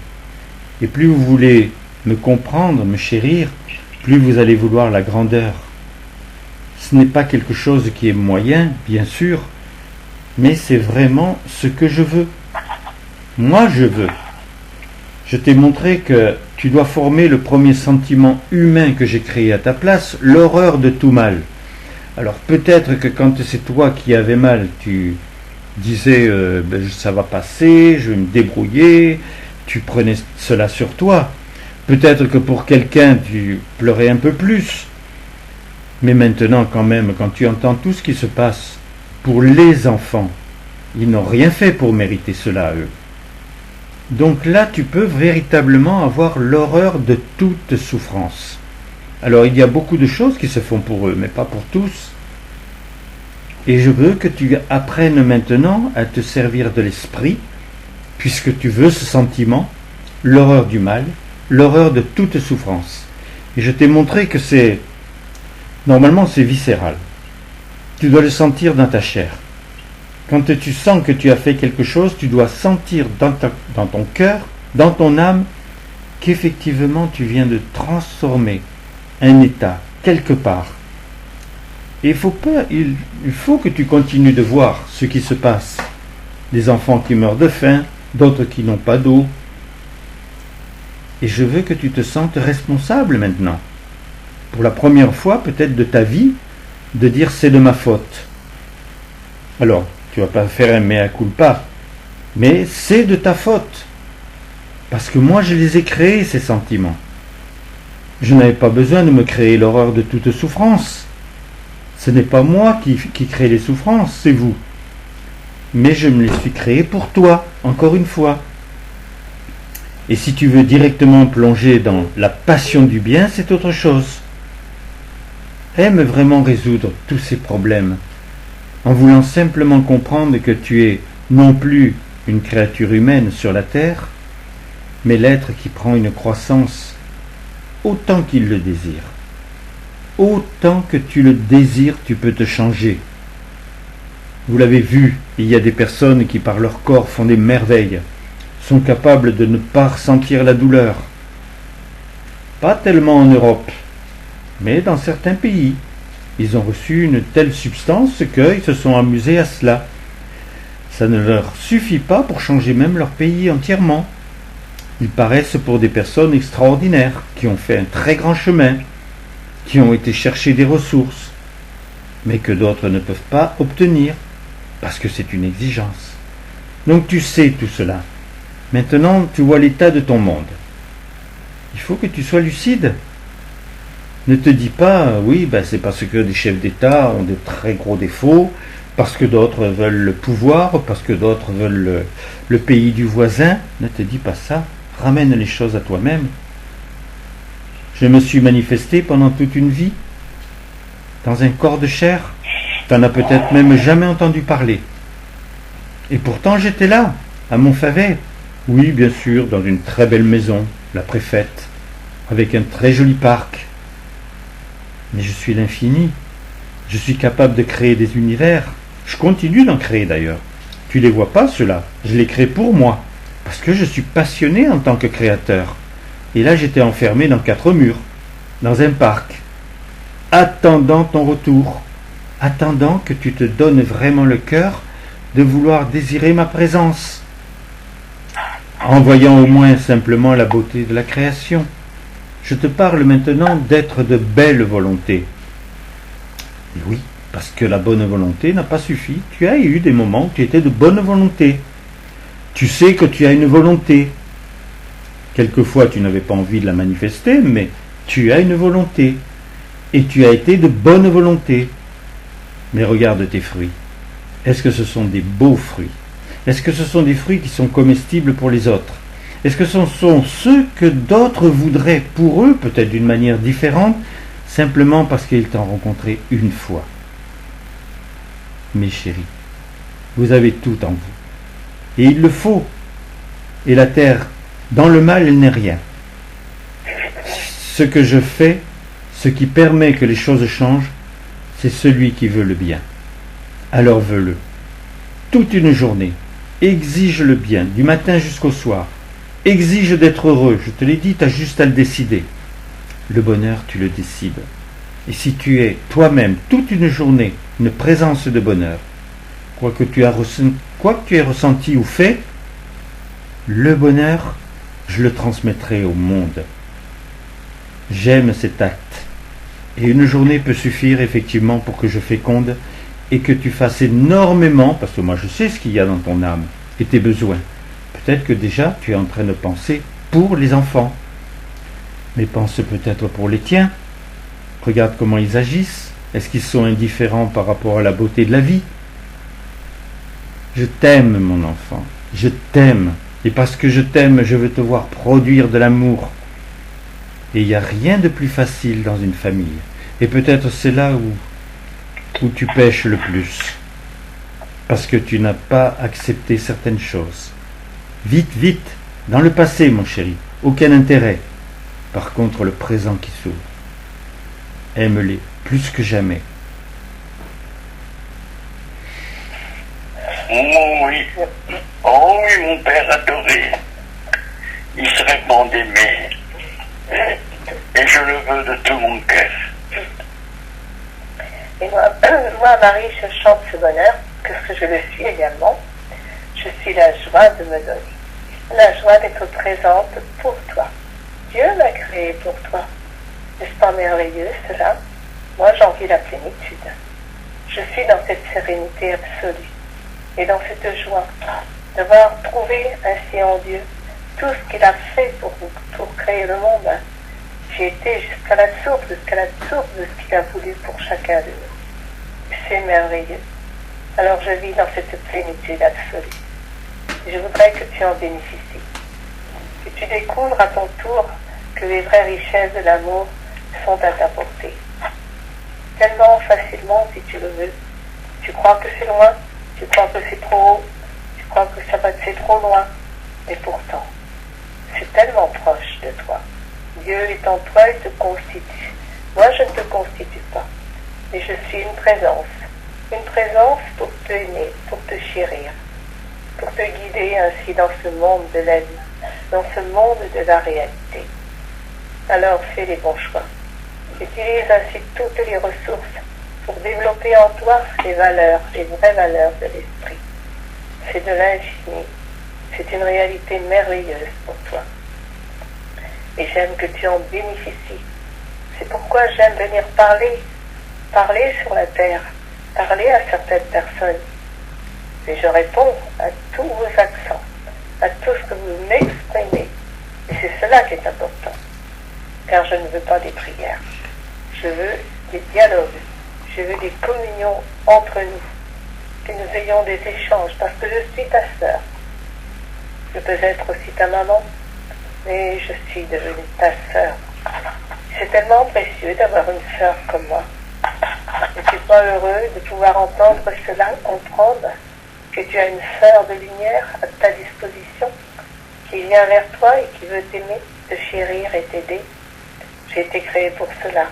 Et plus vous voulez me comprendre, me chérir, plus vous allez vouloir la grandeur. Ce n'est pas quelque chose qui est moyen, bien sûr, mais c'est vraiment ce que je veux. Moi, je veux. Je t'ai montré que tu dois former le premier sentiment humain que j'ai créé à ta place, l'horreur de tout mal. Alors peut-être que quand c'est toi qui avais mal, tu disais ça va passer, je vais me débrouiller, tu prenais cela sur toi. Peut-être que pour quelqu'un tu pleurais un peu plus. Mais maintenant quand même, quand tu entends tout ce qui se passe pour les enfants, ils n'ont rien fait pour mériter cela, eux. Donc là, tu peux véritablement avoir l'horreur de toute souffrance. Alors il y a beaucoup de choses qui se font pour eux, mais pas pour tous. Et je veux que tu apprennes maintenant à te servir de l'esprit, puisque tu veux ce sentiment, l'horreur du mal, l'horreur de toute souffrance. Et je t'ai montré que normalement c'est viscéral. Tu dois le sentir dans ta chair. Quand tu sens que tu as fait quelque chose, tu dois sentir dans ton cœur, dans ton âme, qu'effectivement tu viens de transformer un état quelque part. Et il faut que tu continues de voir ce qui se passe. Des enfants qui meurent de faim, d'autres qui n'ont pas d'eau. Et je veux que tu te sentes responsable maintenant. Pour la première fois peut-être de ta vie, de dire c'est de ma faute. Alors, tu ne vas pas faire un mea culpa, mais c'est de ta faute. Parce que moi, je les ai créés, ces sentiments. Je n'avais pas besoin de me créer l'horreur de toute souffrance. Ce n'est pas moi qui crée les souffrances, c'est vous. Mais je me les suis créées pour toi, encore une fois. Et si tu veux directement plonger dans la passion du bien, c'est autre chose. Aime vraiment résoudre tous ces problèmes, en voulant simplement comprendre que tu es non plus une créature humaine sur la terre, mais l'être qui prend une croissance autant qu'il le désire. Autant que tu le désires, tu peux te changer. Vous l'avez vu, il y a des personnes qui par leur corps font des merveilles, sont capables de ne pas ressentir la douleur. Pas tellement en Europe, mais dans certains pays. Ils ont reçu une telle substance qu'ils se sont amusés à cela. Ça ne leur suffit pas pour changer même leur pays entièrement. Ils paraissent pour des personnes extraordinaires, qui ont fait un très grand chemin, qui ont été chercher des ressources, mais que d'autres ne peuvent pas obtenir, parce que c'est une exigence. Donc tu sais tout cela. Maintenant, tu vois l'état de ton monde. Il faut que tu sois lucide. Ne te dis pas, oui, c'est parce que des chefs d'État ont de très gros défauts, parce que d'autres veulent le pouvoir, parce que d'autres veulent le pays du voisin. Ne te dis pas ça. Ramène les choses à toi-même. Je me suis manifesté pendant toute une vie, dans un corps de chair. T'en as peut-être même jamais entendu parler. Et pourtant j'étais là, à Montfavet. Oui, bien sûr, dans une très belle maison, la préfète, avec un très joli parc. Mais je suis l'infini. Je suis capable de créer des univers. Je continue d'en créer d'ailleurs. Tu les vois pas, ceux-là. Je les crée pour moi. Parce que je suis passionné en tant que créateur. Et là, j'étais enfermé dans 4 murs, dans un parc, attendant ton retour, attendant que tu te donnes vraiment le cœur de vouloir désirer ma présence, en voyant au moins simplement la beauté de la création. Je te parle maintenant d'être de belle volonté. Et oui, parce que la bonne volonté n'a pas suffi. Tu as eu des moments où tu étais de bonne volonté. Tu sais que tu as une volonté. Quelquefois, tu n'avais pas envie de la manifester, mais tu as une volonté. Et tu as été de bonne volonté. Mais regarde tes fruits. Est-ce que ce sont des beaux fruits? Est-ce que ce sont des fruits qui sont comestibles pour les autres? Est-ce que ce sont ceux que d'autres voudraient pour eux, peut-être d'une manière différente, simplement parce qu'ils t'ont rencontré une fois? Mes chéris, vous avez tout en vous. Et il le faut. Et la terre, dans le mal, elle n'est rien. Ce que je fais, ce qui permet que les choses changent, c'est celui qui veut le bien. Alors veux-le. Toute une journée. Exige le bien, du matin jusqu'au soir. Exige d'être heureux. Je te l'ai dit, tu as juste à le décider. Le bonheur, tu le décides. Et si tu es toi-même toute une journée une présence de bonheur, quoi que tu aies ressenti ou fait, le bonheur, je le transmettrai au monde. J'aime cet acte. Et une journée peut suffire effectivement pour que je féconde et que tu fasses énormément, parce que moi je sais ce qu'il y a dans ton âme et tes besoins. Peut-être que déjà tu es en train de penser pour les enfants, mais pense peut-être pour les tiens. Regarde comment ils agissent. Est-ce qu'ils sont indifférents par rapport à la beauté de la vie? Je t'aime, mon enfant, je t'aime. Et parce que je t'aime, je veux te voir produire de l'amour. Et il n'y a rien de plus facile dans une famille. Et peut-être c'est là où tu pêches le plus. Parce que tu n'as pas accepté certaines choses. Vite, vite, dans le passé, mon chéri. Aucun intérêt. Par contre, le présent qui s'ouvre. Aime-les plus que jamais. Oh oui, oh oui, mon père adoré. Il serait bon d'aimer. Et je le veux de tout mon cœur. Et moi, Marie, je chante ce bonheur, parce que je le suis également. Je suis la joie de me donner. La joie d'être présente pour toi. Dieu m'a créé pour toi. N'est-ce pas merveilleux cela? Moi, j'en vis la plénitude. Je suis dans cette sérénité absolue et dans cette joie d'avoir trouvé ainsi en Dieu tout ce qu'il a fait pour créer le monde. J'ai été jusqu'à la source de ce qu'il a voulu pour chacun de nous. C'est merveilleux. Alors je vis dans cette plénitude absolue. Et je voudrais que tu en bénéficies. Que tu découvres à ton tour que les vraies richesses de l'amour sont à ta portée. Tellement facilement, si tu le veux. Tu crois que c'est loin, tu crois que c'est trop haut, tu crois que c'est trop loin. Et pourtant, c'est tellement proche de toi. Dieu est en toi et te constitue. Moi, je ne te constitue pas. Mais je suis une présence. Une présence pour te aimer, pour te chérir, pour te guider ainsi dans ce monde de la vie, dans ce monde de la réalité. Alors fais les bons choix. Utilise ainsi toutes les ressources pour développer en toi les valeurs, les vraies valeurs de l'esprit. C'est de l'infini. C'est une réalité merveilleuse pour toi. Et j'aime que tu en bénéficies. C'est pourquoi j'aime venir parler sur la terre, parler à certaines personnes. Et je réponds à tous vos accents, à tout ce que vous m'exprimez. Et c'est cela qui est important. Car je ne veux pas des prières. Je veux des dialogues. Je veux des communions entre nous. Que nous ayons des échanges. Parce que je suis ta sœur. Je peux être aussi ta maman. Mais je suis devenue ta sœur. C'est tellement précieux d'avoir une sœur comme moi. Ne suis pas heureux de pouvoir entendre cela, comprendre que tu as une sœur de lumière à ta disposition, qui vient vers toi et qui veut t'aimer, te chérir et t'aider. J'ai été créé pour cela.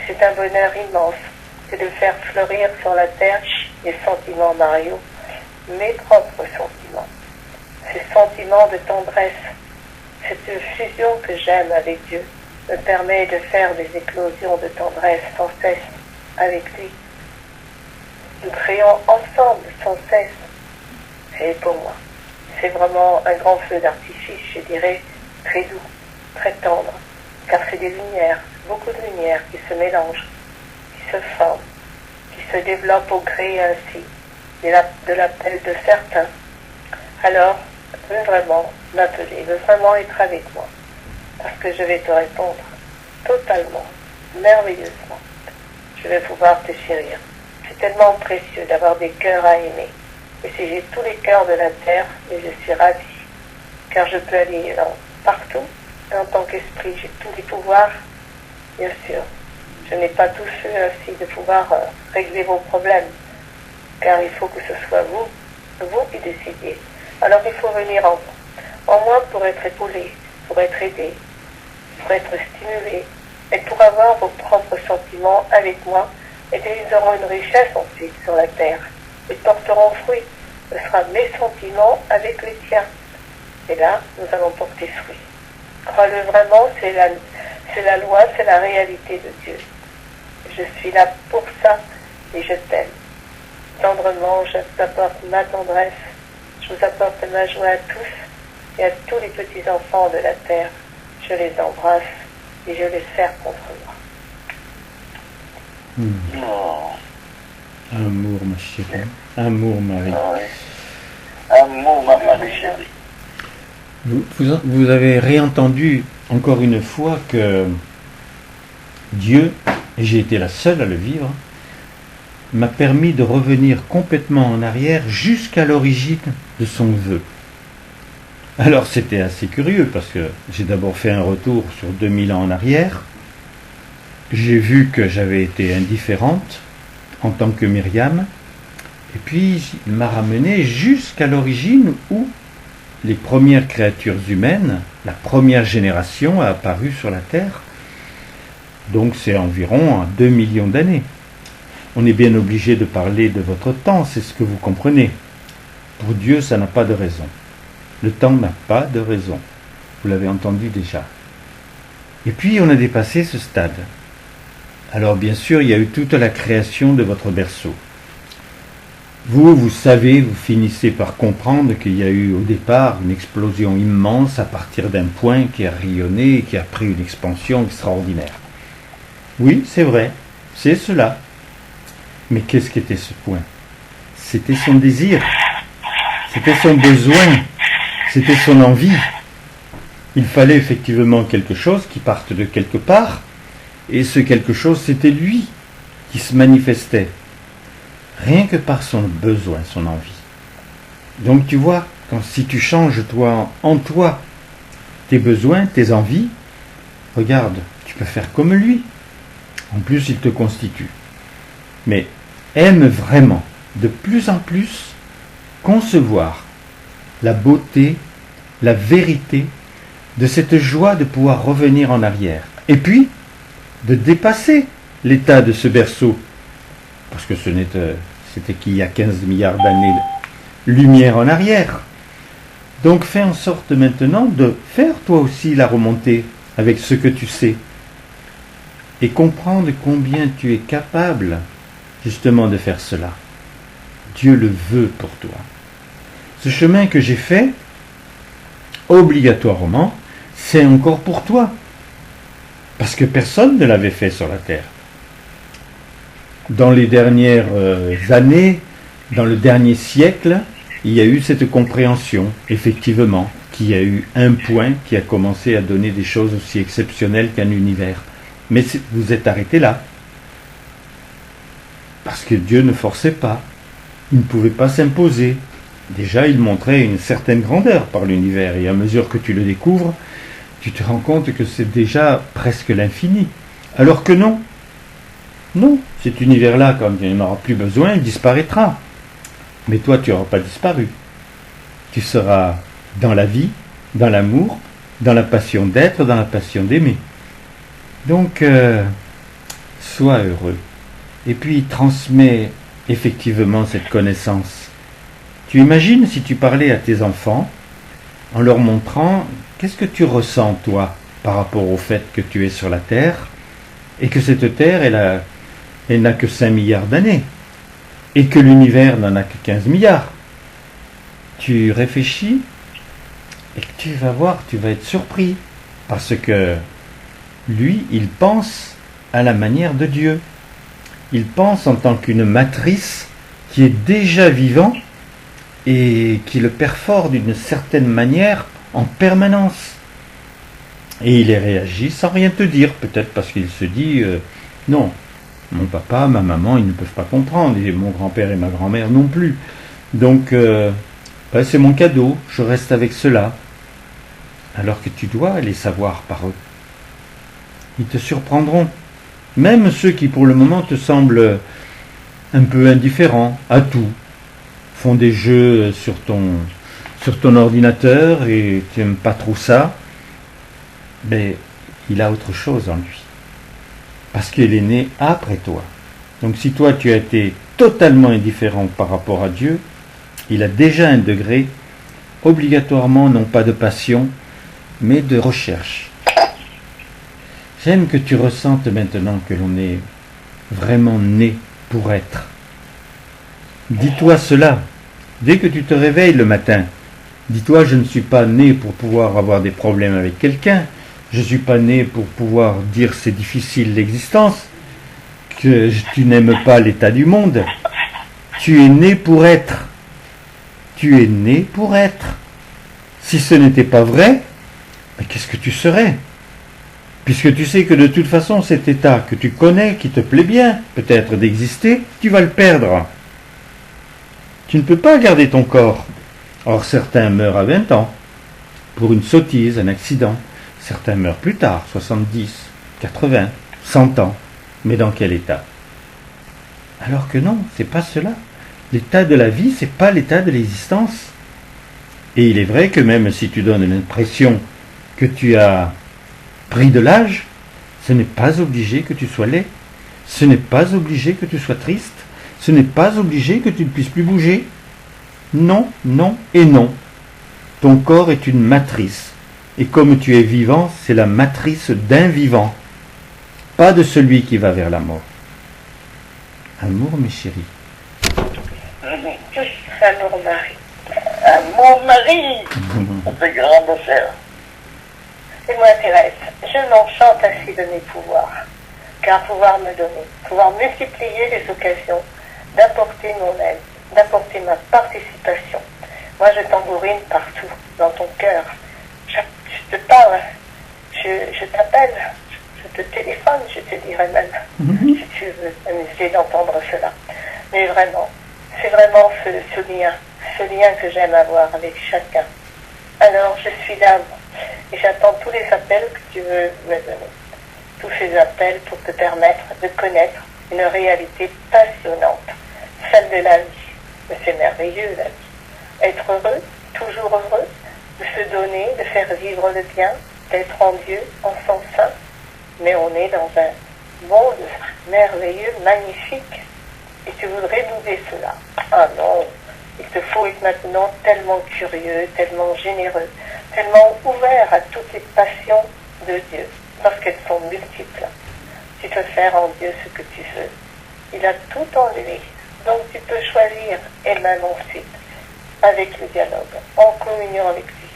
C'est un bonheur immense que de faire fleurir sur la terre les sentiments, Mario, mes propres sentiments. Ces sentiments de tendresse, cette fusion que j'aime avec Dieu, me permet de faire des éclosions de tendresse sans cesse avec lui. Nous créons ensemble sans cesse. Et pour moi, c'est vraiment un grand feu d'artifice, je dirais, très doux, très tendre, car c'est des lumières, beaucoup de lumières qui se mélangent, qui se forment, qui se développent au gré ainsi de l'appel de certains. Alors, veux vraiment m'appeler, veux vraiment être avec moi, parce que je vais te répondre totalement, merveilleusement. Je vais pouvoir te chérir. C'est tellement précieux d'avoir des cœurs à aimer. Et si j'ai tous les cœurs de la terre, mais je suis ravie, car je peux aller partout, et en tant qu'esprit, j'ai tous les pouvoirs, bien sûr. Je n'ai pas tout feu ainsi de pouvoir régler vos problèmes, car il faut que ce soit vous qui décidiez. Alors il faut venir en moi pour être épaulé, pour être aidé, pour être stimulé, et pour avoir vos propres sentiments avec moi, et ils auront une richesse ensuite sur la terre. Ils porteront fruit. Ce sera mes sentiments avec les tiens. Et là, nous allons porter fruit. Crois-le vraiment, c'est la loi, c'est la réalité de Dieu. Je suis là pour ça et je t'aime. Tendrement, je t'apporte ma tendresse. Je vous apporte ma joie à tous et à tous les petits-enfants de la terre. Je les embrasse et je les serre contre moi. Oh. Amour, ma chérie. Amour, Marie. Amour, ma Marie chérie. Vous avez réentendu encore une fois que Dieu, et j'ai été la seule à le vivre, m'a permis de revenir complètement en arrière jusqu'à l'origine de son vœu. Alors c'était assez curieux parce que j'ai d'abord fait un retour sur 2000 ans en arrière. J'ai vu que j'avais été indifférente en tant que Myriam. Et puis il m'a ramené jusqu'à l'origine où les premières créatures humaines, la première génération a apparu sur la Terre. Donc c'est environ 2 millions d'années. On est bien obligé de parler de votre temps, c'est ce que vous comprenez. Pour Dieu, ça n'a pas de raison. Le temps n'a pas de raison. Vous l'avez entendu déjà. Et puis on a dépassé ce stade. Alors bien sûr, il y a eu toute la création de votre berceau. Vous savez, vous finissez par comprendre qu'il y a eu au départ une explosion immense à partir d'un point qui a rayonné et qui a pris une expansion extraordinaire. Oui, c'est vrai, c'est cela. Mais qu'est-ce qu'était ce point? C'était son désir, c'était son besoin, c'était son envie. Il fallait effectivement quelque chose qui parte de quelque part, et ce quelque chose, c'était lui qui se manifestait. Rien que par son besoin, son envie. Donc tu vois, si tu changes en toi tes besoins, tes envies, regarde, tu peux faire comme lui. En plus, il te constitue. Mais aime vraiment, de plus en plus, concevoir la beauté, la vérité de cette joie de pouvoir revenir en arrière. Et puis, de dépasser l'état de ce berceau. Parce que c'était qu'il y a 15 milliards d'années lumière en arrière. Donc fais en sorte maintenant de faire toi aussi la remontée avec ce que tu sais. Et comprendre combien tu es capable justement de faire cela. Dieu le veut pour toi. Ce chemin que j'ai fait, obligatoirement, c'est encore pour toi. Parce que personne ne l'avait fait sur la terre. Dans les dernières années, dans le dernier siècle, il y a eu cette compréhension, effectivement, qu'il y a eu un point qui a commencé à donner des choses aussi exceptionnelles qu'un univers. Mais vous êtes arrêté là. Parce que Dieu ne forçait pas. Il ne pouvait pas s'imposer. Déjà, il montrait une certaine grandeur par l'univers. Et à mesure que tu le découvres, tu te rends compte que c'est déjà presque l'infini. Alors que non. Non, cet univers-là, comme il n'en aura plus besoin, il disparaîtra. Mais toi, tu n'auras pas disparu. Tu seras dans la vie, dans l'amour, dans la passion d'être, dans la passion d'aimer. Donc, sois heureux. Et puis, transmets effectivement cette connaissance. Tu imagines si tu parlais à tes enfants en leur montrant qu'est-ce que tu ressens, toi, par rapport au fait que tu es sur la Terre et que cette Terre, elle n'a que 5 milliards d'années et que l'univers n'en a que 15 milliards. Tu réfléchis et que tu vas voir, tu vas être surpris parce que lui, il pense à la manière de Dieu. Il pense en tant qu'une matrice qui est déjà vivant et qui le perfore d'une certaine manière en permanence. Et il y réagit sans rien te dire, peut-être parce qu'il se dit non, mon papa, ma maman, ils ne peuvent pas comprendre, et mon grand-père et ma grand-mère non plus. Donc, c'est mon cadeau, je reste avec cela. Alors que tu dois les savoir par eux. Ils te surprendront. Même ceux qui pour le moment te semblent un peu indifférents à tout, font des jeux sur ton ordinateur et tu n'aimes pas trop ça, mais il a autre chose en lui. Parce qu'il est né après toi. Donc si toi tu as été totalement indifférent par rapport à Dieu, il a déjà un degré, obligatoirement non pas de passion, mais de recherche. J'aime que tu ressentes maintenant que l'on est vraiment né pour être. Dis-toi cela, dès que tu te réveilles le matin. Dis-toi, je ne suis pas né pour pouvoir avoir des problèmes avec quelqu'un, je ne suis pas né pour pouvoir dire c'est difficile l'existence, que tu n'aimes pas l'état du monde. Tu es né pour être. Tu es né pour être. Si ce n'était pas vrai, mais qu'est-ce que tu serais ? Puisque tu sais que de toute façon, cet état que tu connais, qui te plaît bien, peut-être d'exister, tu vas le perdre. Tu ne peux pas garder ton corps. Or, certains meurent à 20 ans, pour une sottise, un accident. Certains meurent plus tard, 70, 80, 100 ans. Mais dans quel état ? Alors que non, c'est pas cela. L'état de la vie, c'est pas l'état de l'existence. Et il est vrai que même si tu donnes l'impression que tu as pris de l'âge, ce n'est pas obligé que tu sois laid, ce n'est pas obligé que tu sois triste, ce n'est pas obligé que tu ne puisses plus bouger. Non, non et non. Ton corps est une matrice, et comme tu es vivant, c'est la matrice d'un vivant, pas de celui qui va vers la mort. Amour, mes chéris. Amour, Marie. Amour, Marie. C'est grand de faire. Et moi, Thérèse, je m'enchante ainsi de mes pouvoirs, car pouvoir me donner, pouvoir multiplier les occasions d'apporter mon aide, d'apporter ma participation. Moi, je tambourine partout, dans ton cœur. Je te parle, je t'appelle, je te téléphone, je te dirais même, si tu veux essayer d'entendre cela. Mais vraiment, c'est vraiment ce lien que j'aime avoir avec chacun. Alors, je suis là, et j'attends tous les appels que tu veux me donner. Tous ces appels pour te permettre de connaître une réalité passionnante, celle de la vie. Mais c'est merveilleux, la vie. Être heureux, toujours heureux, de se donner, de faire vivre le bien, d'être en Dieu, en son sein. Mais on est dans un monde merveilleux, magnifique. Et tu voudrais doubler cela. Ah non, il te faut être maintenant tellement curieux, tellement généreux, tellement ouvert à toutes les passions de Dieu, parce qu'elles sont multiples. Tu peux faire en Dieu ce que tu veux. Il a tout en lui. Donc tu peux choisir, et même ensuite, avec le dialogue, en communion avec lui.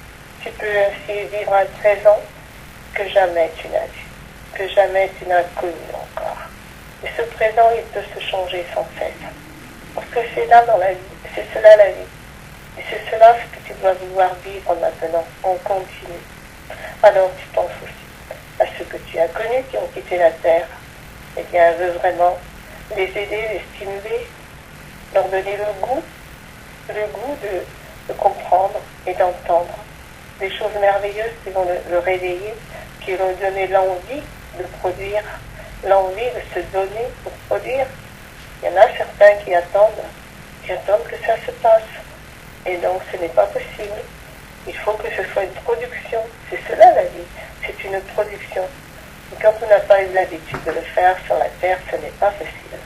Tu peux ainsi vivre un présent que jamais tu n'as vu, que jamais tu n'as connu encore. Et ce présent, il peut se changer sans cesse. Parce que c'est là dans la vie, c'est cela la vie. Et c'est cela ce que tu dois vouloir vivre maintenant, en continu. Alors tu penses aussi à ceux que tu as connus qui ont quitté la terre. Eh bien, veux vraiment les aider, les stimuler, leur donner le goût de comprendre et d'entendre des choses merveilleuses qui vont le réveiller, qui vont lui donner l'envie de produire, l'envie de se donner pour produire. Il y en a certains qui attendent que ça se passe. Et donc ce n'est pas possible. Il faut que ce soit une production. C'est cela la vie. C'est une production. Et quand on n'a pas eu l'habitude de le faire sur la terre, ce n'est pas possible.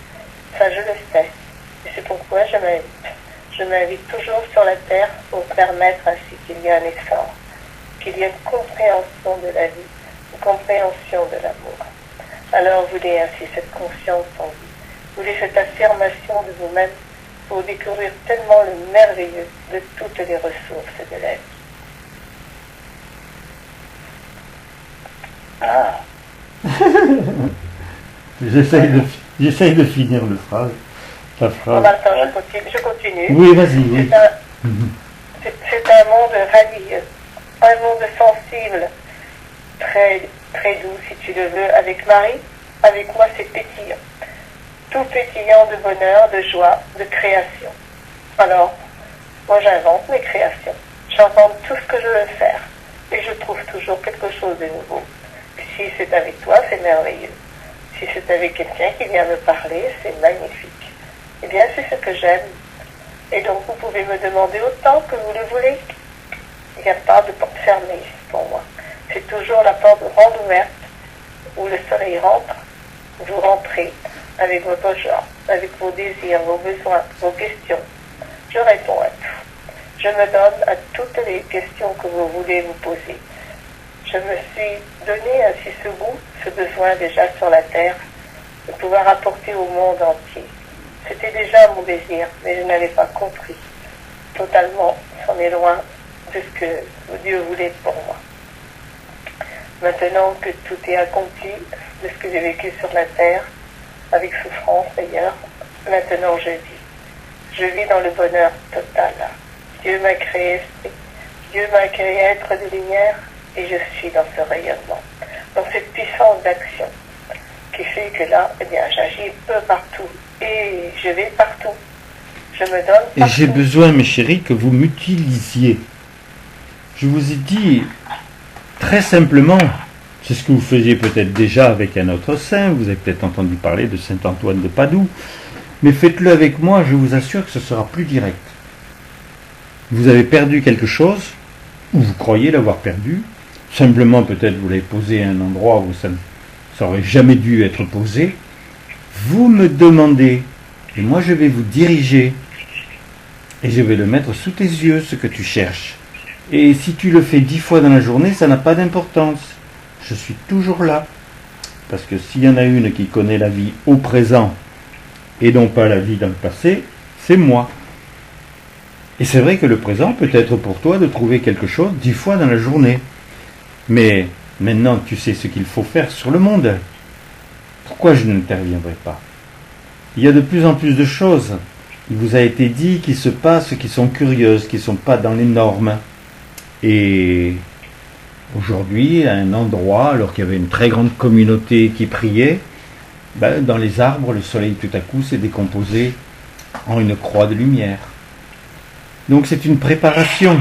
Ça, je le sais. Et c'est pourquoi je m'invite. Je m'invite toujours sur la terre pour permettre ainsi qu'il y ait un effort, qu'il y ait une compréhension de la vie, une compréhension de l'amour. Alors vous ayez ainsi cette conscience en vous. Vous voulez cette affirmation de vous-même pour découvrir tellement le merveilleux de toutes les ressources de la vie. Ah, J'essaye de finir la On phrase. va le faire, je continue. Oui, vas-y, oui. C'est un monde radieux, un monde sensible, très, très doux si tu le veux, avec Marie. Avec moi, c'est pétillant. Tout pétillant de bonheur, de joie, de création. Alors, moi j'invente mes créations. J'invente tout ce que je veux faire. Et je trouve toujours quelque chose de nouveau. Si c'est avec toi, c'est merveilleux. Si c'est avec quelqu'un qui vient me parler, c'est magnifique. Eh bien, c'est ce que j'aime. Et donc, vous pouvez me demander autant que vous le voulez. Il n'y a pas de porte fermée ici pour moi. C'est toujours la porte grande ouverte où le soleil rentre. Vous rentrez avec votre joie, avec vos désirs, vos besoins, vos questions. Je réponds à tout. Je me donne à toutes les questions que vous voulez vous poser. Je me suis donné ainsi ce goût, ce besoin déjà sur la terre, de pouvoir apporter au monde entier. C'était déjà mon désir, mais je n'avais pas compris totalement, c'en est loin de ce que Dieu voulait pour moi. Maintenant que tout est accompli, de ce que j'ai vécu sur la terre, avec souffrance d'ailleurs, maintenant je vis dans le bonheur total. Dieu m'a créé esprit, Dieu m'a créé être de lumière, et je suis dans ce rayonnement, dans cette puissance d'action, qui fait que là, eh bien, j'agis peu partout, et je vais partout. Je me donne partout. Et j'ai besoin, mes chéris, que vous m'utilisiez. Je vous ai dit très simplement, c'est ce que vous faisiez peut-être déjà avec un autre saint, vous avez peut-être entendu parler de saint Antoine de Padoue, mais faites-le avec moi, je vous assure que ce sera plus direct. Vous avez perdu quelque chose, ou vous croyez l'avoir perdu, simplement peut-être vous l'avez posé à un endroit où ça n'aurait jamais dû être posé, vous me demandez, et moi je vais vous diriger, et je vais le mettre sous tes yeux, ce que tu cherches. Et si tu le fais 10 fois dans la journée, ça n'a pas d'importance. Je suis toujours là. Parce que s'il y en a une qui connaît la vie au présent, et non pas la vie dans le passé, c'est moi. Et c'est vrai que le présent peut être pour toi de trouver quelque chose 10 fois dans la journée. Mais maintenant tu sais ce qu'il faut faire sur le monde. Pourquoi je n'interviendrai pas? Il y a de plus en plus de choses. Il vous a été dit qu'il se passe qui sont curieuses, qui ne sont pas dans les normes. Et aujourd'hui, à un endroit, alors qu'il y avait une très grande communauté qui priait, dans les arbres, le soleil tout à coup s'est décomposé en une croix de lumière. Donc c'est une préparation.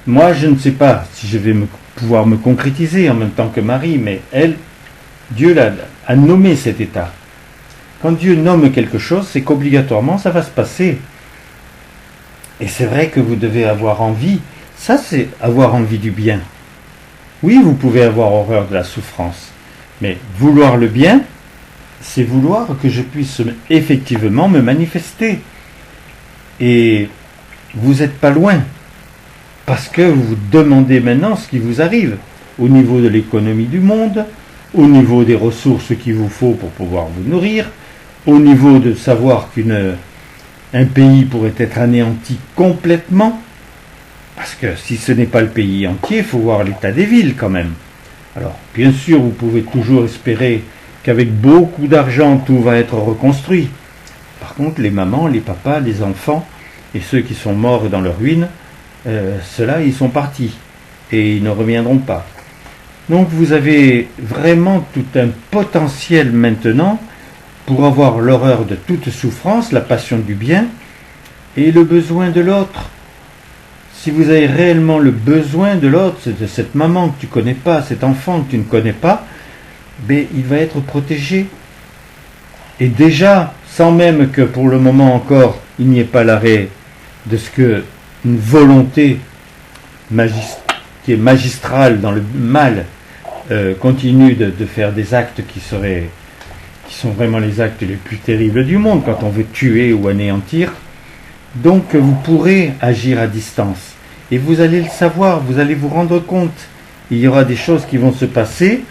Moi, je ne sais pas si je vais pouvoir me concrétiser en même temps que Marie, mais elle, Dieu a nommé cet état. Quand Dieu nomme quelque chose, c'est qu'obligatoirement ça va se passer. Et c'est vrai que vous devez avoir envie. Ça, c'est avoir envie du bien. Oui, vous pouvez avoir horreur de la souffrance, mais vouloir le bien, c'est vouloir que je puisse effectivement me manifester. Et vous n'êtes pas loin, parce que vous vous demandez maintenant ce qui vous arrive, au niveau de l'économie du monde, au niveau des ressources qu'il vous faut pour pouvoir vous nourrir, au niveau de savoir qu'un pays pourrait être anéanti complètement, parce que si ce n'est pas le pays entier, il faut voir l'état des villes quand même. Alors, bien sûr, vous pouvez toujours espérer qu'avec beaucoup d'argent, tout va être reconstruit. Par contre, les mamans, les papas, les enfants, et ceux qui sont morts dans leur ruine, ceux-là, ils sont partis, et ils ne reviendront pas. Donc, vous avez vraiment tout un potentiel maintenant pour avoir l'horreur de toute souffrance, la passion du bien, et le besoin de l'autre. si vous avez réellement le besoin de l'autre, de cette maman que tu ne connais pas, cet enfant que tu ne connais pas, ben, il va être protégé. Et déjà, sans même que pour le moment encore, il n'y ait pas l'arrêt de ce que une volonté qui est magistrale dans le mal continue de faire des actes qui sont vraiment les actes les plus terribles du monde quand on veut tuer ou anéantir. Donc vous pourrez agir à distance et vous allez le savoir, vous allez vous rendre compte. Il y aura des choses qui vont se passer,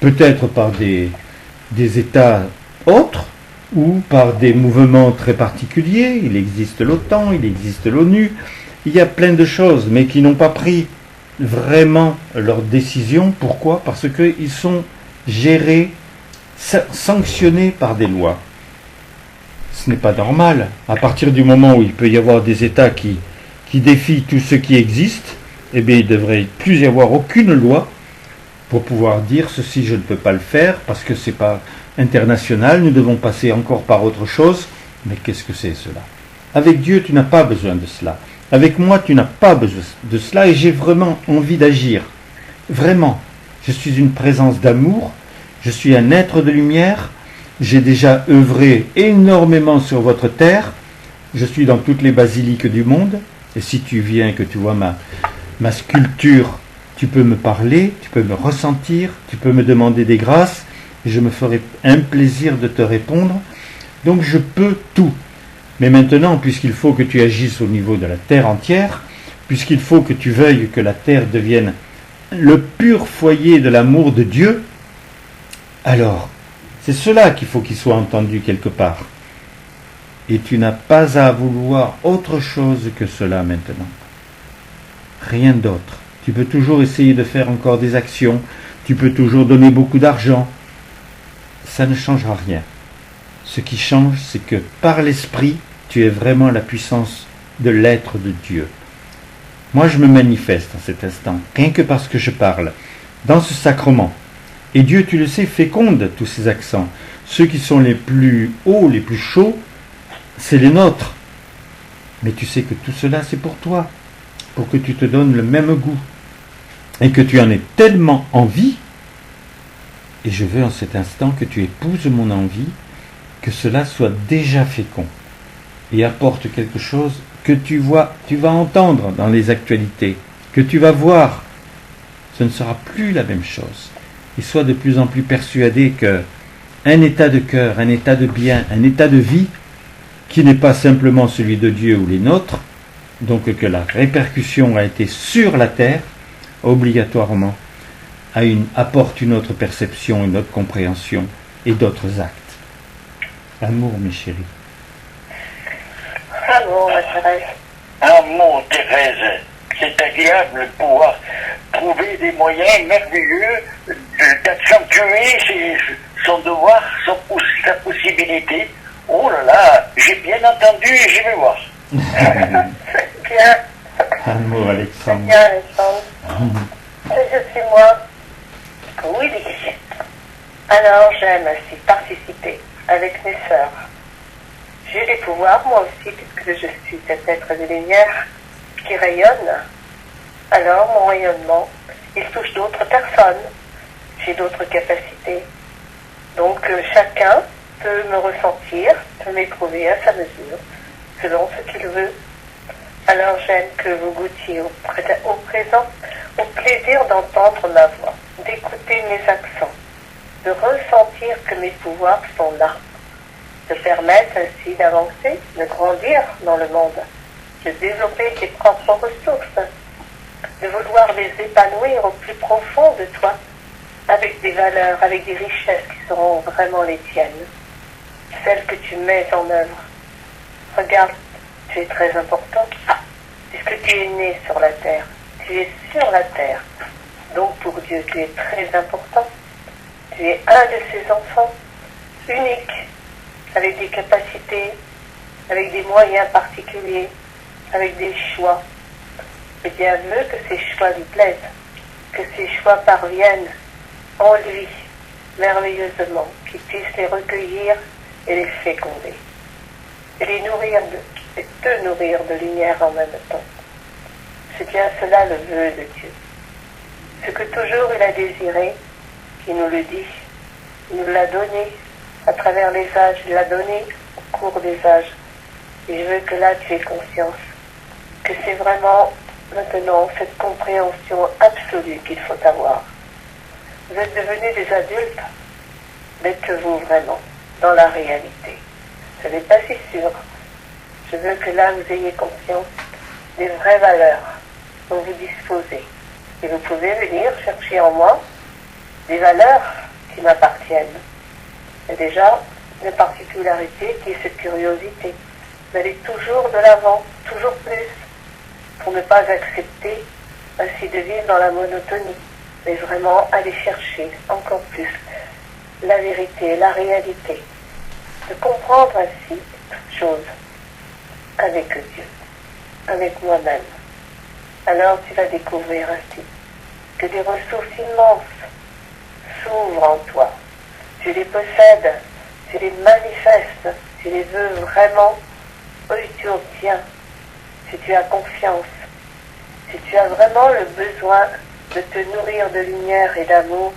peut-être par des états autres ou par des mouvements très particuliers. Il existe l'OTAN, il existe l'ONU, il y a plein de choses, mais qui n'ont pas pris vraiment leurs décisions. Pourquoi ? Parce qu'ils sont gérés, sanctionnés par des lois. Ce n'est pas normal. À partir du moment où il peut y avoir des États qui défient tout ce qui existe, eh bien il ne devrait plus y avoir aucune loi pour pouvoir dire ceci je ne peux pas le faire parce que ce n'est pas international, nous devons passer encore par autre chose. Mais qu'est-ce que c'est cela ? Avec Dieu, tu n'as pas besoin de cela. Avec moi, tu n'as pas besoin de cela et j'ai vraiment envie d'agir. Vraiment. Je suis une présence d'amour, je suis un être de lumière, j'ai déjà œuvré énormément sur votre terre, je suis dans toutes les basiliques du monde, et si tu viens, que tu vois ma sculpture, tu peux me parler, tu peux me ressentir, tu peux me demander des grâces, et je me ferai un plaisir de te répondre. Donc je peux tout. Mais maintenant, puisqu'il faut que tu agisses au niveau de la terre entière, puisqu'il faut que tu veuilles que la terre devienne le pur foyer de l'amour de Dieu, alors, c'est cela qu'il faut qu'il soit entendu quelque part. Et tu n'as pas à vouloir autre chose que cela maintenant. Rien d'autre. Tu peux toujours essayer de faire encore des actions, tu peux toujours donner beaucoup d'argent. Ça ne changera rien. Ce qui change, c'est que par l'esprit, tu es vraiment la puissance de l'être de Dieu. Moi, je me manifeste en cet instant, rien que parce que je parle, dans ce sacrement. Et Dieu, tu le sais, féconde tous ces accents. Ceux qui sont les plus hauts, les plus chauds, c'est les nôtres. Mais tu sais que tout cela, c'est pour toi, pour que tu te donnes le même goût. Et que tu en aies tellement envie, et je veux en cet instant que tu épouses mon envie, que cela soit déjà fécond, et apporte quelque chose que tu vas entendre dans les actualités, que tu vas voir. Ce ne sera plus la même chose. Et sois de plus en plus persuadé que un état de cœur, un état de bien, un état de vie, qui n'est pas simplement celui de Dieu ou les nôtres, donc que la répercussion a été sur la terre, obligatoirement, apporte une autre perception, une autre compréhension et d'autres actes. Amour, mes chéris. Amour, ma Thérèse. Amour, Thérèse. C'est agréable de pouvoir trouver des moyens merveilleux d'accentuer son devoir, sa possibilité. Oh là là, j'ai bien entendu et je vais voir. C'est bien. Amour, Alexandre. C'est bien, Alexandre. Je suis moi. Oui. Alors, j'aime aussi participer avec mes sœurs. J'ai des pouvoirs, moi aussi, puisque je suis cet être de lumière qui rayonne. Alors, mon rayonnement, il touche d'autres personnes. J'ai d'autres capacités. Donc, chacun peut me ressentir, peut m'éprouver à sa mesure, selon ce qu'il veut. Alors, j'aime que vous goûtiez au présent, au plaisir d'entendre ma voix, d'écouter mes accents, de ressentir que mes pouvoirs sont là, de permettre ainsi d'avancer, de grandir dans le monde, de développer tes propres ressources, de vouloir les épanouir au plus profond de toi, avec des valeurs, avec des richesses qui seront vraiment les tiennes, celles que tu mets en œuvre. Regarde, tu es très important, puisque tu es né sur la terre, tu es sur la terre. Donc pour Dieu, tu es très important. Tu es un de ses enfants, unique, avec des capacités, avec des moyens particuliers, avec des choix. Et bien, veut que ces choix lui plaisent, que ces choix parviennent en lui, merveilleusement, qu'il puisse les recueillir et les féconder. Et les nourrir et te nourrir de lumière en même temps. C'est bien cela le vœu de Dieu. Ce que toujours il a désiré, il nous le dit, il nous l'a donné à travers les âges, il l'a donné au cours des âges. Et je veux que là tu aies conscience que c'est vraiment maintenant cette compréhension absolue qu'il faut avoir. Vous êtes devenus des adultes, d'êtes-vous vraiment dans la réalité? Ce n'est pas si sûr. Je veux que là vous ayez conscience des vraies valeurs dont vous disposez. Et vous pouvez venir chercher en moi des valeurs qui m'appartiennent. Et déjà, une particularité qui est cette curiosité, d'aller toujours de l'avant, toujours plus, pour ne pas accepter ainsi de vivre dans la monotonie, mais vraiment aller chercher encore plus la vérité, la réalité, de comprendre ainsi toutes choses avec Dieu, avec moi-même. Alors tu vas découvrir ainsi que des ressources immenses s'ouvrent en toi. Tu les possèdes, tu les manifestes, tu les veux vraiment, oui, tu obtiens, si tu as confiance, si tu as vraiment le besoin de te nourrir de lumière et d'amour,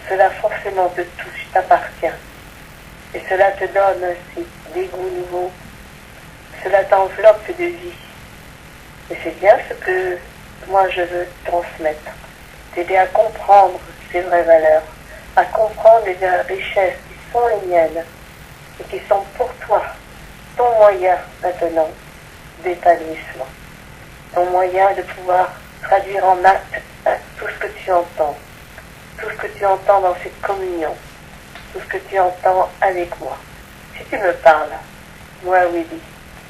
cela forcément te touche, t'appartient. Et cela te donne ainsi des goûts nouveaux, cela t'enveloppe de vie. Et c'est bien ce que moi je veux transmettre, t'aider à comprendre ces vraies valeurs, à comprendre les richesses qui sont les miennes et qui sont pour toi, ton moyen maintenant d'épanouissement, ton moyen de pouvoir traduire en acte tout ce que tu entends, tout ce que tu entends dans cette communion, tout ce que tu entends avec moi. Si tu me parles, moi Willy,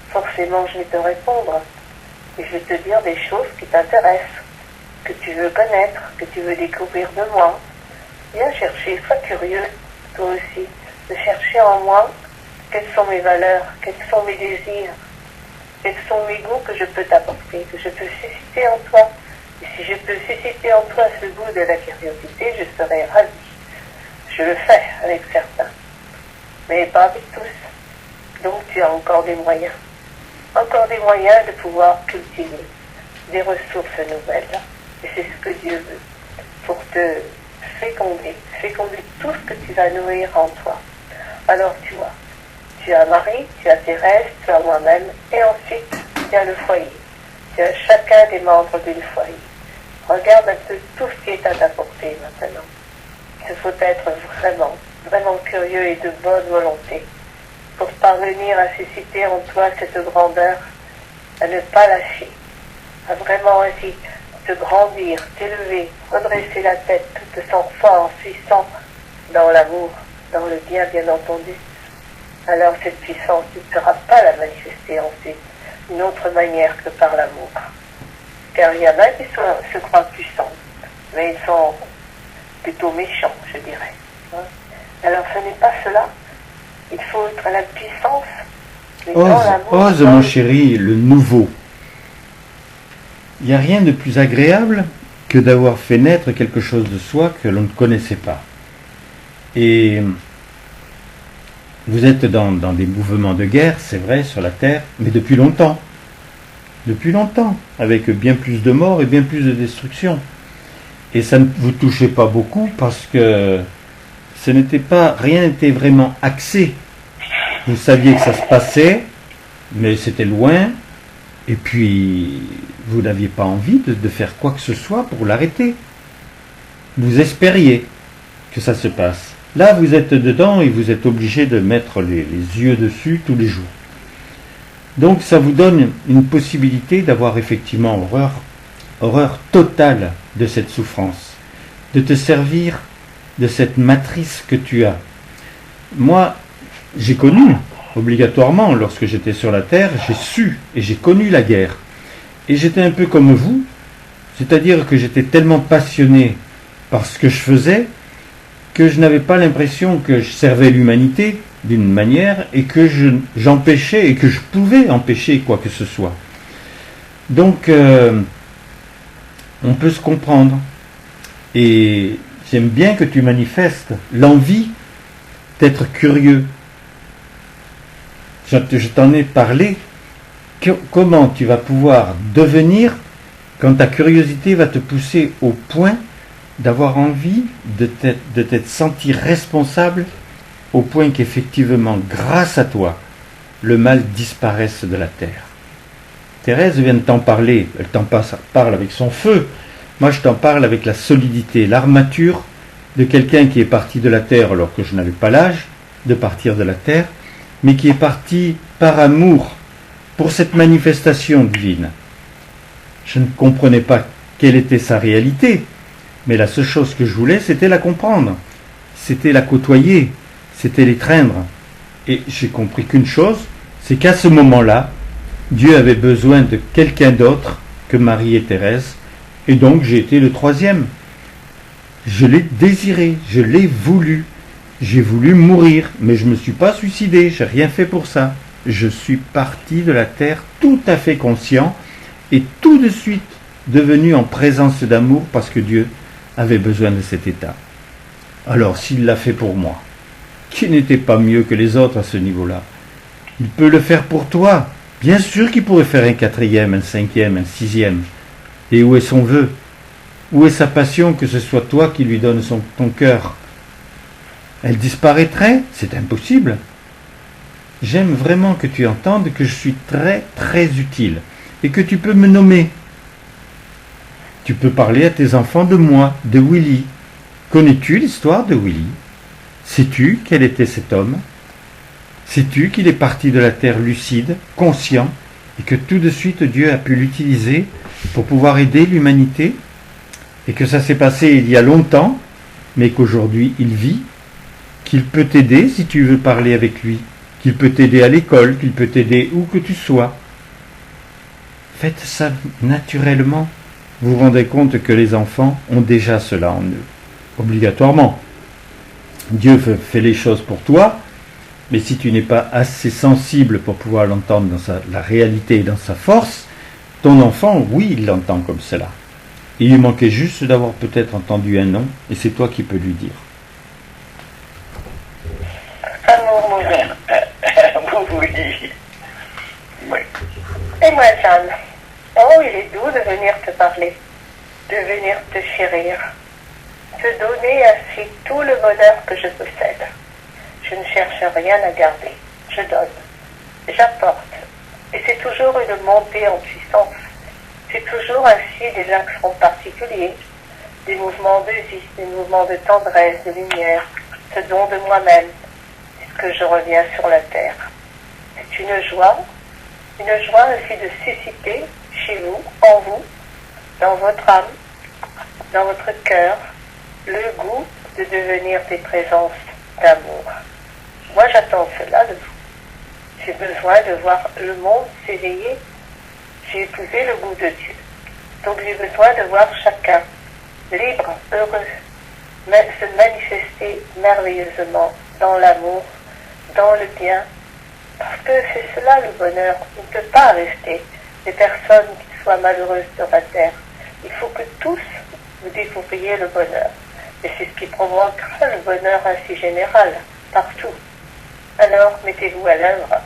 forcément je vais te répondre et je vais te dire des choses qui t'intéressent, que tu veux connaître, que tu veux découvrir de moi. Viens chercher, sois curieux, toi aussi, de chercher en moi quelles sont mes valeurs, quels sont mes désirs, quels sont mes goûts que je peux t'apporter, que je peux susciter en toi. Et si je peux susciter en toi ce goût de la curiosité, je serai ravie. Je le fais avec certains, mais pas avec tous. Donc tu as encore des moyens de pouvoir cultiver des ressources nouvelles. Et c'est ce que Dieu veut pour te féconder tout ce que tu vas nourrir en toi. Alors tu vois, tu as Marie, tu as Thérèse, tu as moi-même, et ensuite tu as le foyer. Tu as chacun des membres du foyer. Regarde un peu tout ce qui est à ta portée maintenant. Il faut être vraiment curieux et de bonne volonté pour parvenir à susciter en toi cette grandeur, à ne pas lâcher, à vraiment ainsi te grandir, t'élever, redresser la tête, te sentir fort, puissant dans l'amour, dans le bien entendu. Alors cette puissance, tu ne pourras pas la manifester ensuite d'une autre manière que par l'amour. Car il y en a qui se croient puissants, mais ils sont plutôt méchants, je dirais. Alors ce n'est pas cela. Il faut être à la puissance, mais dans l'amour. Ose, mon chéri, le nouveau. Il n'y a rien de plus agréable que d'avoir fait naître quelque chose de soi que l'on ne connaissait pas. Et vous êtes dans des mouvements de guerre, c'est vrai, sur la Terre, mais depuis longtemps. Depuis longtemps, avec bien plus de morts et bien plus de destruction. Et ça ne vous touchait pas beaucoup parce que rien n'était vraiment axé. Vous saviez que ça se passait, mais c'était loin, et puis vous n'aviez pas envie de faire quoi que ce soit pour l'arrêter. Vous espériez que ça se passe. Là, vous êtes dedans et vous êtes obligé de mettre les yeux dessus tous les jours. Donc ça vous donne une possibilité d'avoir effectivement horreur totale de cette souffrance, de te servir de cette matrice que tu as. Moi, j'ai connu, obligatoirement, lorsque j'étais sur la Terre, j'ai su et j'ai connu la guerre. Et j'étais un peu comme vous, c'est-à-dire que j'étais tellement passionné par ce que je faisais, que je n'avais pas l'impression que je servais l'humanité d'une manière et que j'empêchais et que je pouvais empêcher quoi que ce soit. Donc, on peut se comprendre. Et j'aime bien que tu manifestes l'envie d'être curieux. Je t'en ai parlé. Comment tu vas pouvoir devenir quand ta curiosité va te pousser au point d'avoir envie de t'être senti responsable, au point qu'effectivement, grâce à toi, le mal disparaisse de la terre. Thérèse vient de t'en parler, elle t'en parle avec son feu. Moi, je t'en parle avec la solidité, l'armature de quelqu'un qui est parti de la terre alors que je n'avais pas l'âge de partir de la terre, mais qui est parti par amour pour cette manifestation divine. Je ne comprenais pas quelle était sa réalité, mais la seule chose que je voulais, c'était la comprendre, c'était la côtoyer, c'était l'étreindre. Et j'ai compris qu'une chose, c'est qu'à ce moment-là, Dieu avait besoin de quelqu'un d'autre que Marie et Thérèse, et donc j'ai été le troisième. Je l'ai désiré, je l'ai voulu, j'ai voulu mourir, mais je ne me suis pas suicidé, je n'ai rien fait pour ça. Je suis parti de la terre tout à fait conscient et tout de suite devenu en présence d'amour parce que Dieu avait besoin de cet état. Alors s'il l'a fait pour moi, qui n'était pas mieux que les autres à ce niveau-là, il peut le faire pour toi. Bien sûr qu'il pourrait faire un quatrième, un cinquième, un sixième. Et où est son vœu? Où est sa passion que ce soit toi qui lui donne ton cœur? Elle disparaîtrait? C'est impossible. J'aime vraiment que tu entendes que je suis très très utile et que tu peux me nommer. Tu peux parler à tes enfants de moi, de Willy. Connais-tu l'histoire de Willy? Sais-tu quel était cet homme? Sais-tu qu'il est parti de la terre lucide, conscient, et que tout de suite Dieu a pu l'utiliser pour pouvoir aider l'humanité? Et que ça s'est passé il y a longtemps, mais qu'aujourd'hui il vit, qu'il peut t'aider si tu veux parler avec lui, qu'il peut t'aider à l'école, qu'il peut t'aider où que tu sois. Faites ça naturellement. Vous vous rendez compte que les enfants ont déjà cela en eux, obligatoirement. Dieu fait les choses pour toi, mais si tu n'es pas assez sensible pour pouvoir l'entendre dans la réalité et dans sa force, ton enfant, oui, il l'entend comme cela. Il lui manquait juste d'avoir peut-être entendu un nom, et c'est toi qui peux lui dire. Amour moderne, vous vous dites. Oui. Et moi, Jeanne, oh, il est doux de venir te parler, de venir te chérir, te donner ainsi tout le bonheur que je possède. Je ne cherche rien à garder, je donne, j'apporte, et c'est toujours une montée en puissance. C'est toujours ainsi des accents particuliers, des mouvements de vie, des mouvements de tendresse, de lumière, ce don de moi-même, que je reviens sur la terre. C'est une joie aussi de susciter chez vous, en vous, dans votre âme, dans votre cœur, le goût de devenir des présences d'amour. Moi, j'attends cela de vous. J'ai besoin de voir le monde s'éveiller. J'ai épousé le goût de Dieu. Donc j'ai besoin de voir chacun libre, heureux, se manifester merveilleusement dans l'amour, dans le bien, parce que c'est cela le bonheur. Il ne peut pas rester des personnes qui soient malheureuses sur la terre. Il faut que tous vous découvriez le bonheur. Et c'est ce qui provoquera le bonheur ainsi général, partout. Alors, mettez-vous à l'œuvre.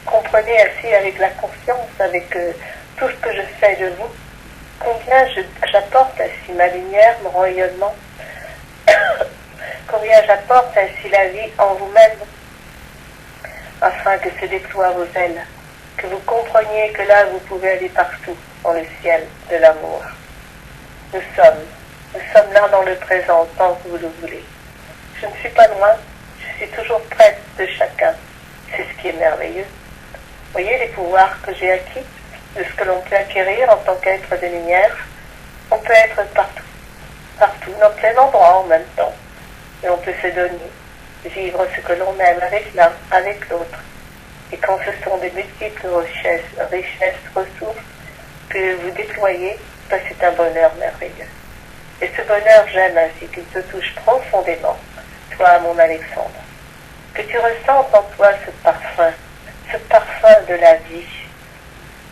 Comprenez ainsi avec la confiance, avec tout ce que je fais de vous, combien j'apporte ainsi ma lumière, mon rayonnement, combien j'apporte ainsi la vie en vous-même, afin que se déploient vos ailes, que vous compreniez que là vous pouvez aller partout dans le ciel de l'amour. Nous sommes là dans le présent tant que vous le voulez. Je ne suis pas loin, je suis toujours prête de chacun. C'est ce qui est merveilleux. Voyez les pouvoirs que j'ai acquis, de ce que l'on peut acquérir en tant qu'être de lumière. On peut être partout, dans plein endroit en même temps. Et on peut se donner, vivre ce que l'on aime avec l'un, avec l'autre. Et quand ce sont des multiples richesses, ressources que vous déployez, c'est un bonheur merveilleux. Et ce bonheur, j'aime ainsi qu'il te touche profondément, toi, mon Alexandre. Que tu ressentes en toi ce parfum de la vie,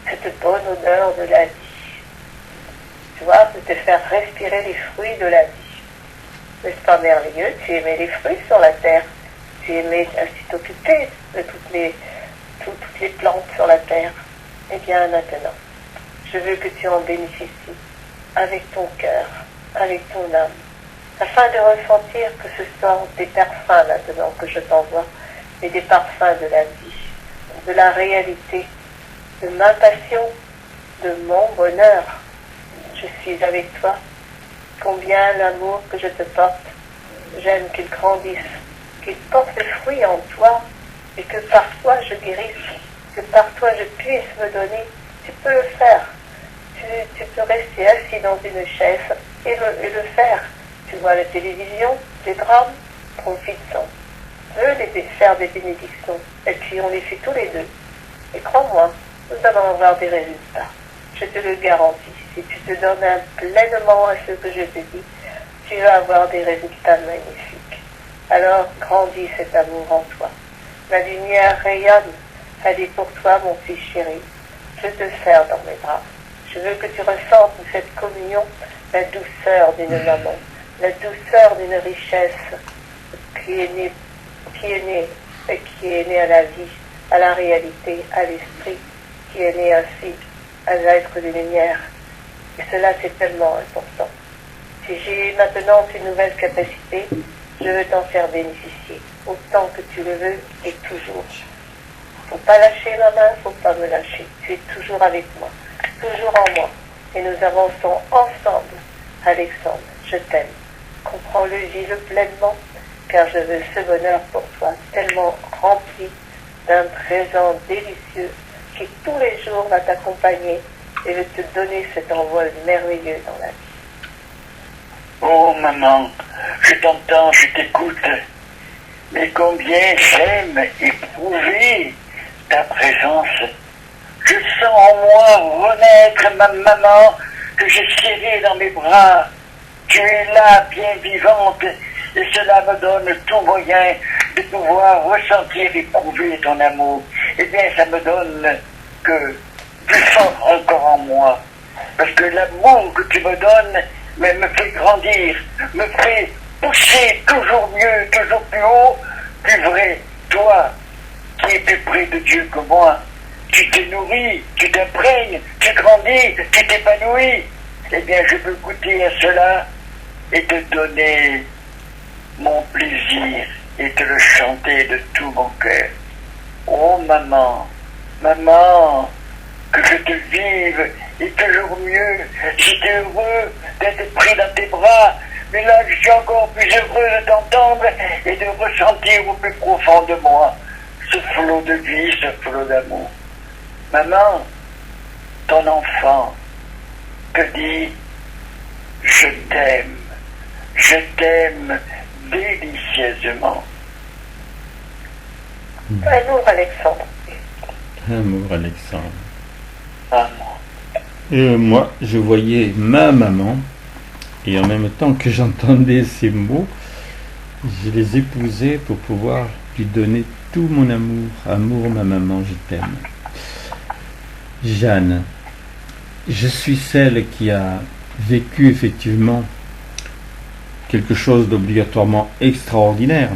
cette bonne odeur de la vie. Tu vois, de te faire respirer les fruits de la vie. N'est-ce pas merveilleux? Tu aimais les fruits sur la terre. Tu aimais ainsi t'occuper de toutes les plantes sur la terre. Eh bien, maintenant, Je veux que tu en bénéficies avec ton cœur, avec ton âme, afin de ressentir que ce sont des parfums maintenant que je t'envoie, mais des parfums de la vie, de la réalité, de ma passion, de mon bonheur. Je suis avec toi. Combien l'amour que je te porte, j'aime qu'il grandisse, qu'il porte des fruits en toi, et que par toi je guérisse, que par toi je puisse me donner. Tu peux le faire. Tu peux rester assis dans une chaise et le faire. Tu vois la télévision, des drames, profites-en. Veux les faire des bénédictions, et puis on les fait tous les deux. Et crois-moi, nous allons avoir des résultats. Je te le garantis. Si tu te donnes pleinement à ce que je te dis, tu vas avoir des résultats magnifiques. Alors, grandis cet amour en toi. La lumière rayonne. Elle est pour toi, mon fils chéri. Je te serre dans mes bras. Je veux que tu ressentes cette communion, la douceur d'une maman, la douceur d'une richesse qui est née à la vie, à la réalité, à l'esprit, qui est née ainsi à l'être de lumière. Et cela, c'est tellement important. Si j'ai maintenant une nouvelle capacité, je veux t'en faire bénéficier, autant que tu le veux et toujours. Faut pas lâcher ma main, faut pas me lâcher. Tu es toujours avec moi, toujours en moi. Et nous avançons ensemble. Alexandre, je t'aime. Comprends-le, vis-le pleinement, car je veux ce bonheur pour toi, tellement rempli d'un présent délicieux qui tous les jours va t'accompagner et veut te donner cet envol merveilleux dans la vie. Oh maman, je t'entends, je t'écoute, mais combien j'aime éprouver ta présence. Je sens en moi renaître ma maman que j'ai serrée dans mes bras. Tu es là, bien vivante, et cela me donne tout moyen de pouvoir ressentir, éprouver ton amour. Eh bien, ça me donne que plus fort encore en moi. Parce que l'amour que tu me donnes me fait grandir, me fait pousser toujours mieux, toujours plus haut, plus vrai. Toi, qui es plus près de Dieu que moi, tu te nourris, tu t'imprègnes, tu grandis, tu t'épanouis. Eh bien, je peux goûter à cela et te donner mon plaisir et te le chanter de tout mon cœur. Oh maman, maman, que je te vive et toujours mieux. J'étais heureux d'être pris dans tes bras, mais là je suis encore plus heureux de t'entendre et de ressentir au plus profond de moi ce flot de vie, ce flot d'amour. Maman, ton enfant te dit je t'aime délicieusement. Amour, Alexandre. Amour, Alexandre. Maman. Et moi, je voyais ma maman, et en même temps que j'entendais ces mots, je les épousais pour pouvoir lui donner tout mon amour. Amour, ma maman, je t'aime. Jeanne, je suis celle qui a vécu effectivement quelque chose d'obligatoirement extraordinaire.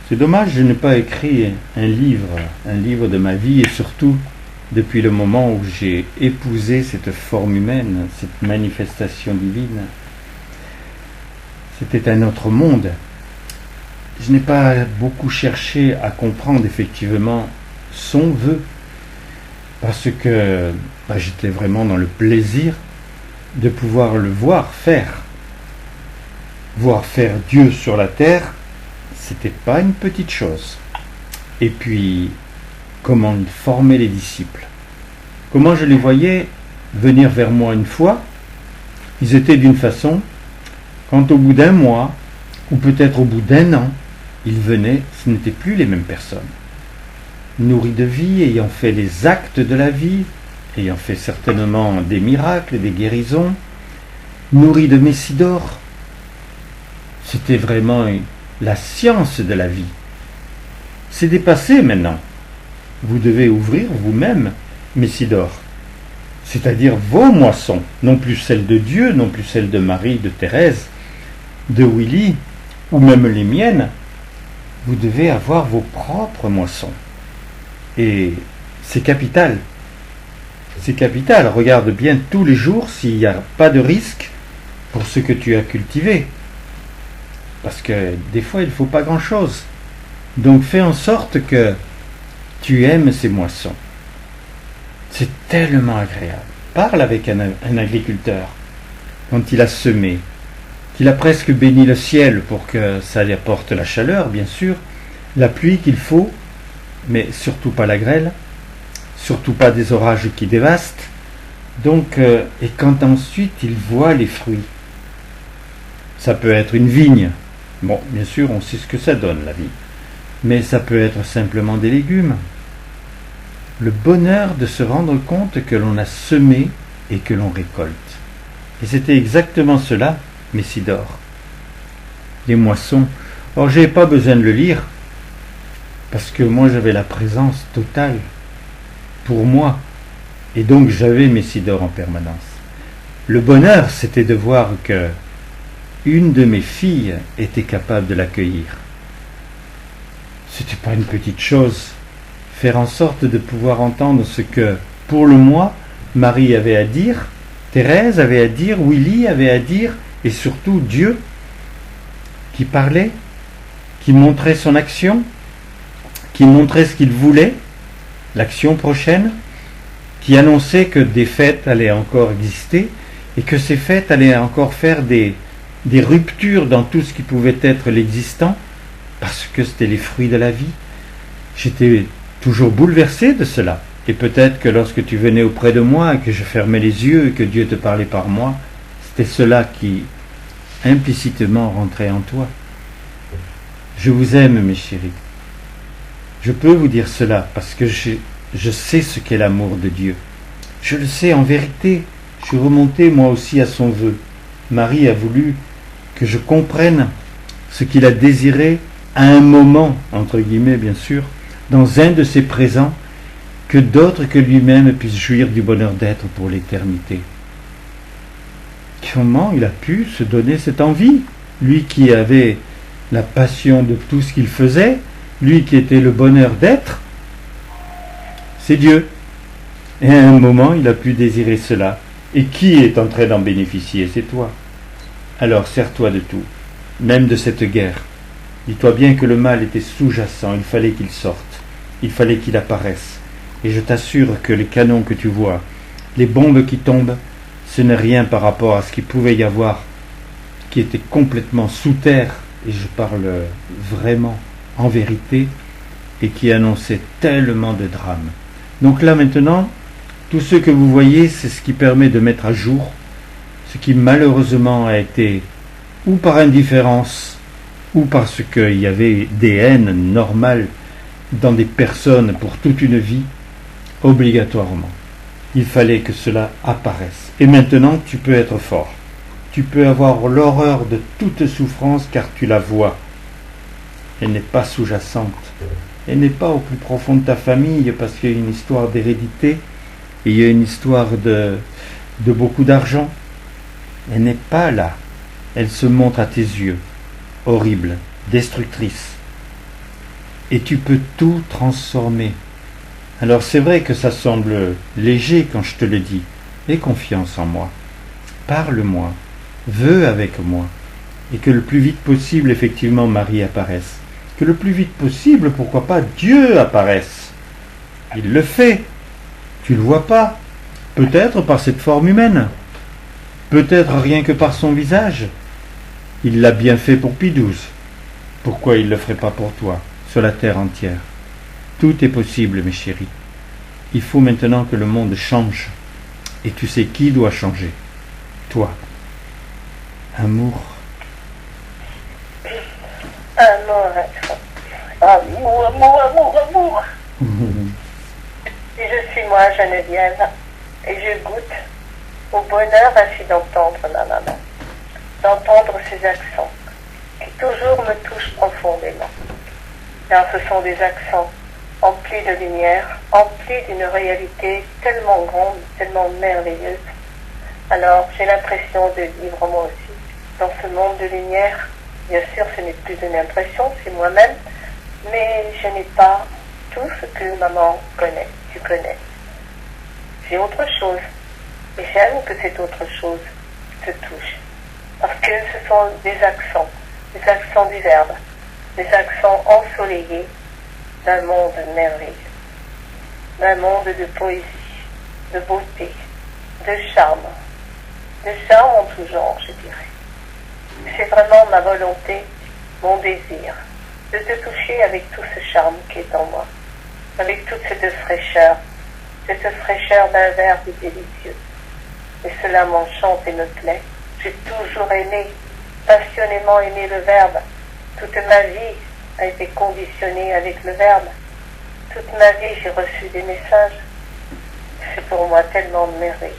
C'est dommage, je n'ai pas écrit un livre de ma vie, et surtout depuis le moment où j'ai épousé cette forme humaine, cette manifestation divine. C'était un autre monde. Je n'ai pas beaucoup cherché à comprendre effectivement son vœu, parce que j'étais vraiment dans le plaisir de pouvoir le voir faire. Voir faire Dieu sur la terre, c'était pas une petite chose. Et puis, comment il formait les disciples. Comment je les voyais venir vers moi une fois, ils étaient d'une façon, quand au bout d'un mois, ou peut-être au bout d'un an, ils venaient, ce n'étaient plus les mêmes personnes. Nourris de vie, ayant fait les actes de la vie, ayant fait certainement des miracles, des guérisons, nourris de Messie d'or. C'était vraiment la science de la vie. C'est dépassé maintenant. Vous devez ouvrir vous-même Messie d'or, c'est-à-dire vos moissons, non plus celles de Dieu, non plus celles de Marie, de Thérèse, de Willy, ou même les miennes. Vous devez avoir vos propres moissons. Et c'est capital. C'est capital. Regarde bien tous les jours s'il n'y a pas de risque pour ce que tu as cultivé. Parce que des fois, il ne faut pas grand-chose. Donc fais en sorte que tu aimes ces moissons. C'est tellement agréable. Parle avec un agriculteur quand il a semé, qu'il a presque béni le ciel pour que ça lui apporte la chaleur, bien sûr, la pluie qu'il faut, mais surtout pas la grêle, surtout pas des orages qui dévastent. Donc, et quand ensuite il voit les fruits, ça peut être une vigne. Bon, bien sûr, on sait ce que ça donne, la vie. Mais ça peut être simplement des légumes. Le bonheur de se rendre compte que l'on a semé et que l'on récolte. Et c'était exactement cela, Messidor. Les moissons. Or, je n'ai pas besoin de le lire, parce que moi j'avais la présence totale pour moi. Et donc j'avais Messidor en permanence. Le bonheur, c'était de voir que une de mes filles était capable de l'accueillir. C'était pas une petite chose. Faire en sorte de pouvoir entendre ce que, pour le moi, Marie avait à dire, Thérèse avait à dire, Willy avait à dire, et surtout Dieu, qui parlait, qui montrait son action, qui montrait ce qu'il voulait, l'action prochaine, qui annonçait que des fêtes allaient encore exister, et que ces fêtes allaient encore faire des ruptures dans tout ce qui pouvait être l'existant, parce que c'était les fruits de la vie. J'étais toujours bouleversé de cela. Et peut-être que lorsque tu venais auprès de moi, et que je fermais les yeux, et que Dieu te parlait par moi, c'était cela qui implicitement rentrait en toi. Je vous aime, mes chéris. Je peux vous dire cela parce que je sais ce qu'est l'amour de Dieu. Je le sais en vérité. Je suis remonté moi aussi à son vœu. Marie a voulu que je comprenne ce qu'il a désiré à un moment, entre guillemets bien sûr, dans un de ses présents, que d'autres que lui-même puissent jouir du bonheur d'être pour l'éternité. Comment il a pu se donner cette envie, lui qui avait la passion de tout ce qu'il faisait, lui qui était le bonheur d'être, c'est Dieu. Et à un moment, il a pu désirer cela. Et qui est en train d'en bénéficier? C'est toi. Alors, sers-toi de tout, même de cette guerre. Dis-toi bien que le mal était sous-jacent, il fallait qu'il sorte, il fallait qu'il apparaisse. Et je t'assure que les canons que tu vois, les bombes qui tombent, ce n'est rien par rapport à ce qu'il pouvait y avoir, qui était complètement sous terre, et je parle vraiment en vérité, et qui annonçait tellement de drames. Donc là maintenant, tout ce que vous voyez, c'est ce qui permet de mettre à jour ce qui malheureusement a été, ou par indifférence, ou parce qu'il y avait des haines normales dans des personnes pour toute une vie, obligatoirement. Il fallait que cela apparaisse. Et maintenant, tu peux être fort. Tu peux avoir l'horreur de toute souffrance car tu la vois. Elle n'est pas sous-jacente. Elle n'est pas au plus profond de ta famille parce qu'il y a une histoire d'hérédité et il y a une histoire de beaucoup d'argent. Elle n'est pas là. Elle se montre à tes yeux. Horrible, destructrice. Et tu peux tout transformer. Alors c'est vrai que ça semble léger quand je te le dis. Aie confiance en moi. Parle-moi. Veux avec moi. Et que le plus vite possible, effectivement, Marie apparaisse. Que le plus vite possible, pourquoi pas, Dieu apparaisse. Il le fait. Tu le vois pas. Peut-être par cette forme humaine. Peut-être rien que par son visage. Il l'a bien fait pour Pie XII. Pourquoi il ne le ferait pas pour toi, sur la terre entière? Tout est possible, mes chéris. Il faut maintenant que le monde change. Et tu sais qui doit changer? Toi. Amour. Amour. Et je suis moi, Geneviève, et je goûte au bonheur ainsi d'entendre ma maman, d'entendre ses accents, qui toujours me touchent profondément. Car ce sont des accents emplis de lumière, emplis d'une réalité tellement grande, tellement merveilleuse. Alors j'ai l'impression de vivre moi aussi dans ce monde de lumière. Bien sûr, ce n'est plus une impression, c'est moi-même, mais je n'ai pas tout ce que maman connaît, tu connais. j'ai autre chose. Et j'aime que cette autre chose te touche. Parce que ce sont des accents du verbe, des accents ensoleillés d'un monde merveilleux, d'un monde de poésie, de beauté, de charme en tout genre, je dirais. C'est vraiment ma volonté, mon désir, de te toucher avec tout ce charme qui est en moi, avec toute cette fraîcheur d'un verbe délicieux. Et cela m'enchante et me plaît. J'ai toujours aimé, passionnément aimé le verbe. Toute ma vie a été conditionnée avec le verbe. Toute ma vie, j'ai reçu des messages. C'est pour moi tellement merveilleux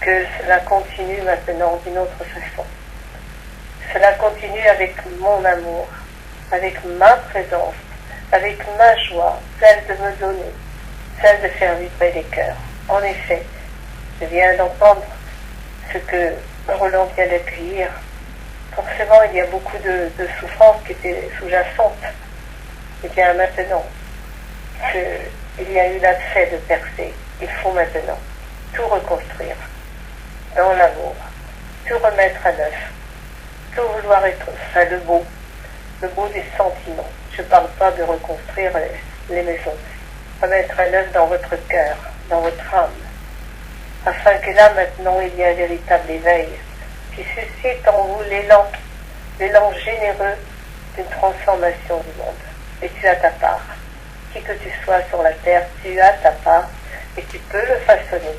que cela continue maintenant d'une autre façon. Cela continue avec mon amour, avec ma présence, avec ma joie, celle de me donner, celle de faire vibrer les cœurs. En effet, je viens d'entendre ce que Roland vient d'accueillir. Forcément, il y a beaucoup de souffrances qui étaient sous-jacentes. Et bien maintenant qu'il y a eu l'accès de percer, il faut maintenant tout reconstruire dans l'amour, tout remettre à neuf, tout vouloir être, enfin le beau des sentiments. Je ne parle pas de reconstruire les maisons. Remettre à neuf dans votre cœur, dans votre âme, afin que là maintenant il y ait un véritable éveil qui suscite en vous l'élan généreux d'une transformation du monde. Et tu as ta part. Qui que tu sois sur la terre, tu as ta part et tu peux le façonner.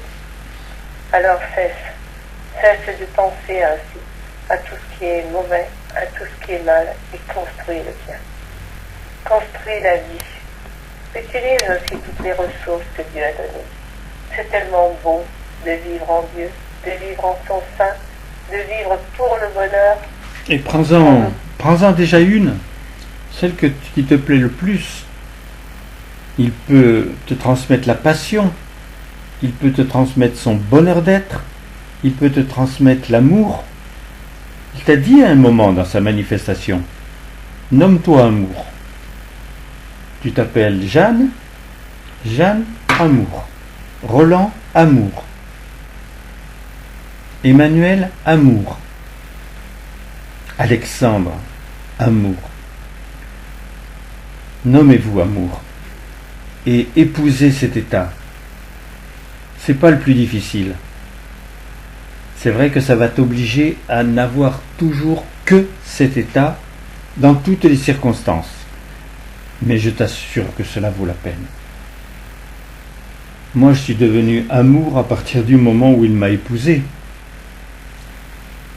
Alors cesse de penser ainsi à tout ce qui est mauvais, à tout ce qui est mal, et construis le bien. Construis la vie. Utilise aussi toutes les ressources que Dieu a données. C'est tellement beau de vivre en Dieu, de vivre en son sein, de vivre pour le bonheur. Et prends-en déjà une, celle qui te plaît le plus. Il peut te transmettre la passion, il peut te transmettre son bonheur d'être, il peut te transmettre l'amour. Il t'a dit à un moment dans sa manifestation, nomme-toi amour. Tu t'appelles Jeanne, amour. Roland, amour. Emmanuel, amour. Alexandre, amour. Nommez-vous amour. Et épousez cet état. C'est pas le plus difficile. C'est vrai que ça va t'obliger à n'avoir toujours que cet état dans toutes les circonstances. Mais je t'assure que cela vaut la peine. Moi, je suis devenu amour à partir du moment où il m'a épousé.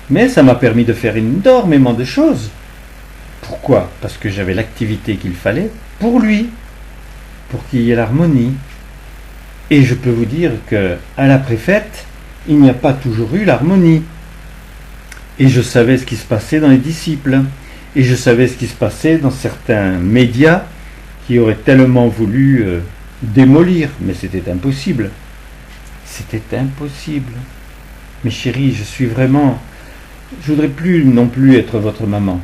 Mais ça m'a permis de faire énormément de choses. Pourquoi? Parce que j'avais l'activité qu'il fallait pour lui, pour qu'il y ait l'harmonie. Et je peux vous dire que à la préfète, il n'y a pas toujours eu l'harmonie. Et je savais ce qui se passait dans les disciples. Et je savais ce qui se passait dans certains médias qui auraient tellement voulu démolir. Mais c'était impossible. C'était impossible. Mes chéris, je voudrais plus non plus être votre maman.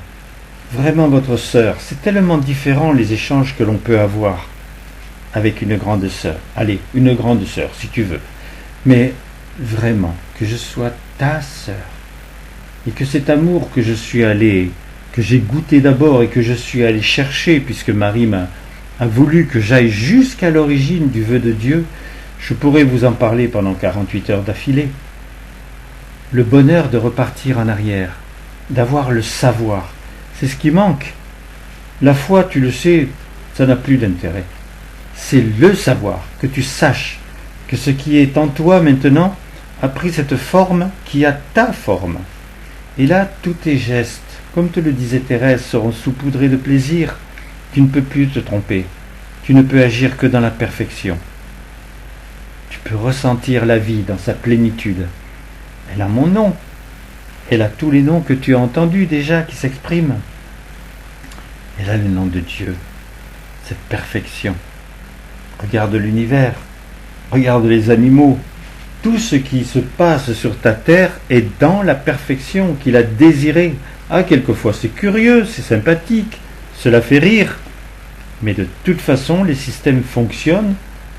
Vraiment votre sœur. C'est tellement différent les échanges que l'on peut avoir avec une grande sœur. Allez, une grande sœur, si tu veux. Mais vraiment, que je sois ta sœur. Et que cet amour que j'ai goûté d'abord et que je suis allé chercher, puisque Marie a voulu que j'aille jusqu'à l'origine du vœu de Dieu, je pourrais vous en parler pendant 48 heures d'affilée. Le bonheur de repartir en arrière, d'avoir le savoir, c'est ce qui manque. La foi, tu le sais, ça n'a plus d'intérêt. C'est le savoir, que tu saches que ce qui est en toi maintenant a pris cette forme qui a ta forme. Et là, tous tes gestes, comme te le disait Thérèse, seront saupoudrés de plaisir. Tu ne peux plus te tromper. Tu ne peux agir que dans la perfection. Tu peux ressentir la vie dans sa plénitude. Elle a mon nom. Elle a tous les noms que tu as entendus déjà qui s'expriment. Elle a le nom de Dieu. Cette perfection. Regarde l'univers. Regarde les animaux. Tout ce qui se passe sur ta terre est dans la perfection qu'il a désirée. Ah, quelquefois c'est curieux, c'est sympathique, cela fait rire. Mais de toute façon, les systèmes fonctionnent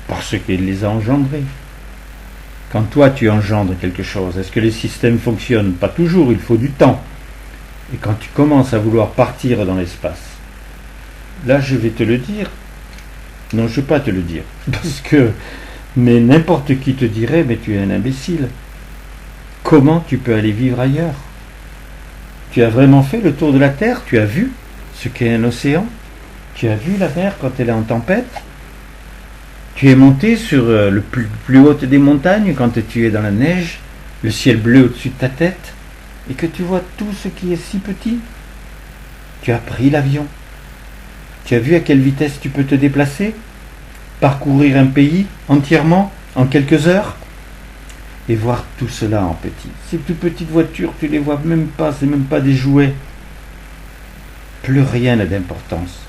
parce qu'il les a engendrés. quand toi tu engendres quelque chose, est-ce que les systèmes fonctionnent? Pas toujours, il faut du temps. Et quand tu commences à vouloir partir dans l'espace, là je vais te le dire. Non, je ne vais pas te le dire. Parce que, mais n'importe qui te dirait, mais tu es un imbécile. Comment tu peux aller vivre ailleurs? Tu as vraiment fait le tour de la Terre? Tu as vu ce qu'est un océan? Tu as vu la mer quand elle est en tempête? Tu es monté sur le plus haute des montagnes quand tu es dans la neige, le ciel bleu au-dessus de ta tête, et que tu vois tout ce qui est si petit? Tu as pris l'avion. Tu as vu à quelle vitesse tu peux te déplacer? Parcourir un pays entièrement en quelques heures? Et voir tout cela en petit. Ces toutes petites voitures, tu les vois même pas, c'est même pas des jouets. Plus rien n'a d'importance.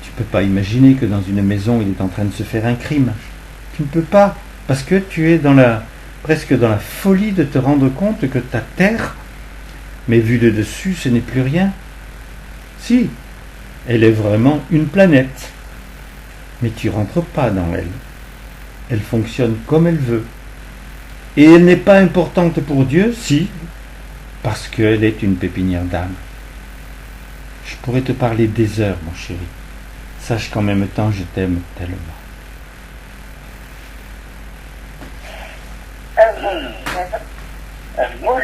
Tu ne peux pas imaginer que dans une maison, il est en train de se faire un crime. Tu ne peux pas, parce que tu es presque dans la folie de te rendre compte que ta terre, mais vue de dessus, ce n'est plus rien. Si, elle est vraiment une planète. Mais tu rentres pas dans elle. Elle fonctionne comme elle veut. Et elle n'est pas importante pour Dieu, si, parce qu'elle est une pépinière d'âme. Je pourrais te parler des heures, mon chéri. Sache qu'en même temps, je t'aime tellement. Moi,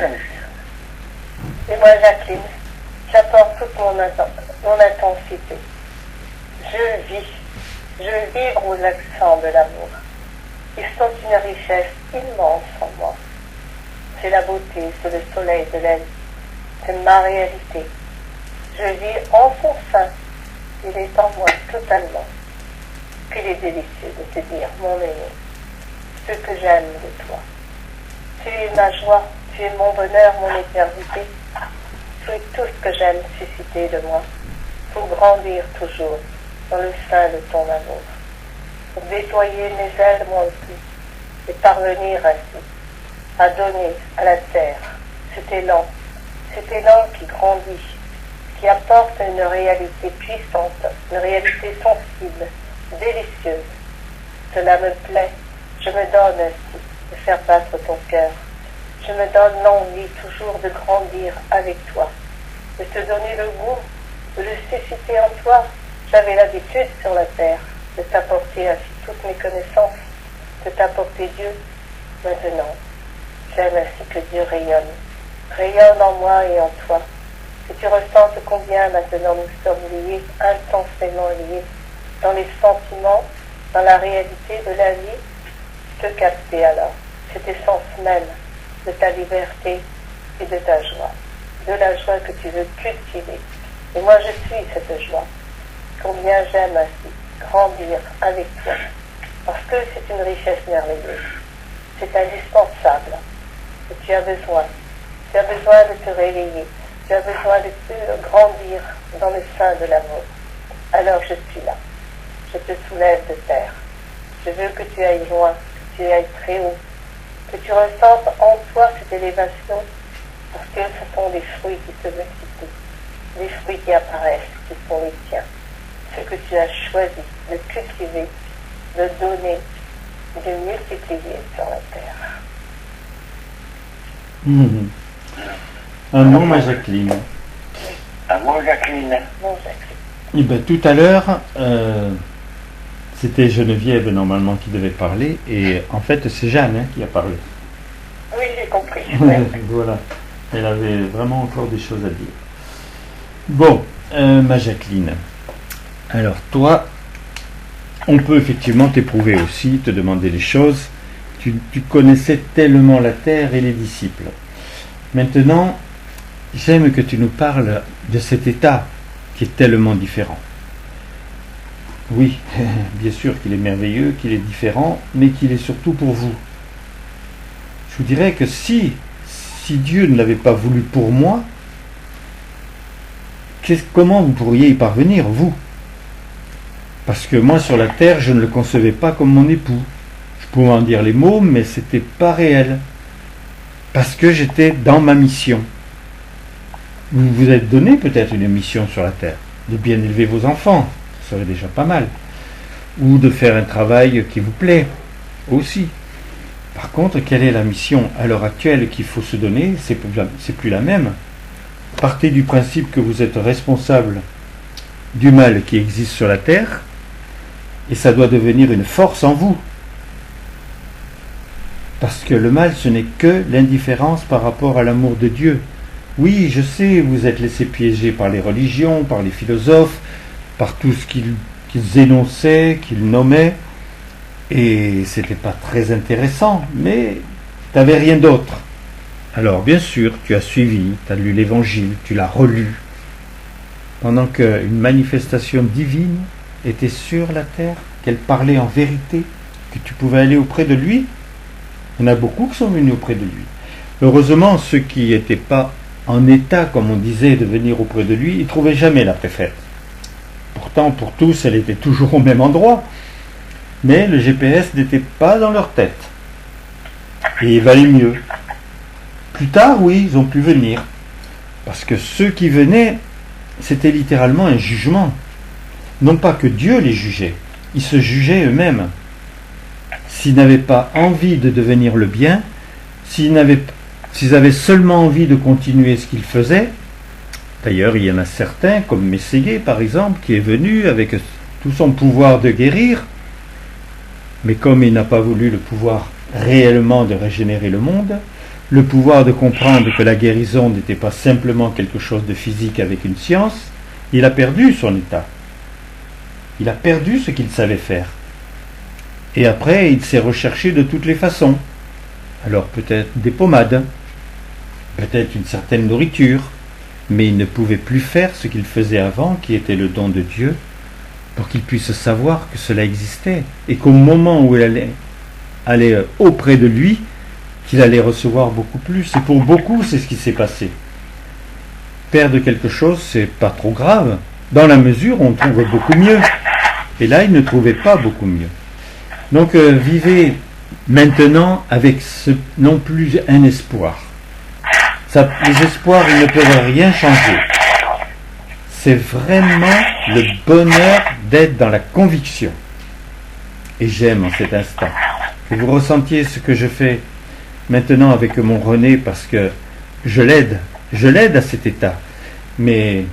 et moi, Jacqueline, j'apporte toute mon intensité. Je vibre aux accents de l'amour. Ils sont une richesse immense en moi. C'est la beauté, c'est le soleil de la vie. C'est ma réalité. Je vis en son sein. Il est en moi totalement. Qu'il est délicieux de te dire, mon aimé, ce que j'aime de toi. Tu es ma joie, tu es mon bonheur, mon éternité. Tu es tout ce que j'aime susciter de moi, pour grandir toujours dans le sein de ton amour, pour déployer mes ailes moi aussi, et parvenir ainsi à donner à la terre cet élan qui grandit, qui apporte une réalité puissante, une réalité sensible, délicieuse. Cela me plaît, je me donne ainsi de faire battre ton cœur. Je me donne l'envie toujours de grandir avec toi, de te donner le goût, de le susciter en toi. J'avais l'habitude sur la terre de t'apporter ainsi toutes mes connaissances, de t'apporter Dieu. Maintenant, j'aime ainsi que Dieu rayonne en moi et en toi, que tu ressentes combien maintenant nous sommes liés, intensément liés, dans les sentiments, dans la réalité de la vie. Je te capter alors, cette essence même de ta liberté et de ta joie, de la joie que tu veux cultiver. Et moi je suis cette joie. Combien j'aime ainsi grandir avec toi, parce que c'est une richesse merveilleuse. C'est indispensable. Et tu as besoin de te réveiller, tu as besoin de te grandir dans le sein de l'amour. Alors je suis là, je te soulève de terre. Je veux que tu ailles loin, que tu ailles très haut, que tu ressentes en toi cette élévation, parce que ce sont des fruits qui se multiplient, des fruits qui apparaissent, qui sont les tiens. Ce que tu as choisi de cultiver, de donner, de multiplier sur la terre. Un mot, ma Jacqueline. Un mot, Jacqueline. Non, Jacqueline. Eh ben, tout à l'heure, c'était Geneviève normalement qui devait parler, et en fait c'est Jeanne qui a parlé. Oui, j'ai compris. Voilà, elle avait vraiment encore des choses à dire. Bon, ma Jacqueline, alors toi, on peut effectivement t'éprouver aussi, te demander des choses. Tu connaissais tellement la terre et les disciples. Maintenant, j'aime que tu nous parles de cet état qui est tellement différent. Oui, bien sûr qu'il est merveilleux, qu'il est différent, mais qu'il est surtout pour vous. Je vous dirais que si Dieu ne l'avait pas voulu pour moi, comment vous pourriez y parvenir, vous? Parce que moi, sur la terre, je ne le concevais pas comme mon époux. Je pouvais en dire les mots, mais c'était pas réel. Parce que j'étais dans ma mission. Vous vous êtes donné peut-être une mission sur la terre, de bien élever vos enfants, ça serait déjà pas mal. Ou de faire un travail qui vous plaît, aussi. Par contre, quelle est la mission à l'heure actuelle qu'il faut se donner? C'est plus la même. Partez du principe que vous êtes responsable du mal qui existe sur la terre, et ça doit devenir une force en vous. Parce que le mal, ce n'est que l'indifférence par rapport à l'amour de Dieu. Oui, je sais, vous êtes laissé piéger par les religions, par les philosophes, par tout ce qu'ils énonçaient, qu'ils nommaient, et c'était pas très intéressant, mais tu n'avais rien d'autre. Alors, bien sûr, tu as suivi, tu as lu l'évangile, tu l'as relu, pendant qu'une manifestation divine était sur la terre, qu'elle parlait en vérité, que tu pouvais aller auprès de lui. Il y en a beaucoup qui sont venus auprès de lui. Heureusement, ceux qui n'étaient pas en état, comme on disait, de venir auprès de lui, ils ne trouvaient jamais la paix faite. Pourtant, pour tous, elle était toujours au même endroit. Mais le GPS n'était pas dans leur tête. Et il valait mieux. Plus tard, oui, ils ont pu venir. Parce que ceux qui venaient, c'était littéralement un jugement. Non pas que Dieu les jugeait, ils se jugeaient eux-mêmes. S'ils n'avaient pas envie de devenir le bien, s'ils avaient seulement envie de continuer ce qu'ils faisaient, d'ailleurs il y en a certains, comme Mességué par exemple, qui est venu avec tout son pouvoir de guérir, mais comme il n'a pas voulu le pouvoir réellement de régénérer le monde, le pouvoir de comprendre que la guérison n'était pas simplement quelque chose de physique avec une science, il a perdu son état. Il a perdu ce qu'il savait faire. Et après, il s'est recherché de toutes les façons. Alors peut-être des pommades, peut-être une certaine nourriture, mais il ne pouvait plus faire ce qu'il faisait avant, qui était le don de Dieu, pour qu'il puisse savoir que cela existait, et qu'au moment où il allait aller auprès de lui, qu'il allait recevoir beaucoup plus. Et pour beaucoup, c'est ce qui s'est passé. Perdre quelque chose, c'est pas trop grave, dans la mesure où on trouve beaucoup mieux. Et là, il ne trouvait pas beaucoup mieux. Donc, vivez maintenant avec non plus un espoir. Les espoirs, ils ne peuvent rien changer. C'est vraiment le bonheur d'être dans la conviction. Et j'aime en cet instant que vous ressentiez ce que je fais maintenant avec mon René, parce que je l'aide à cet état. Mais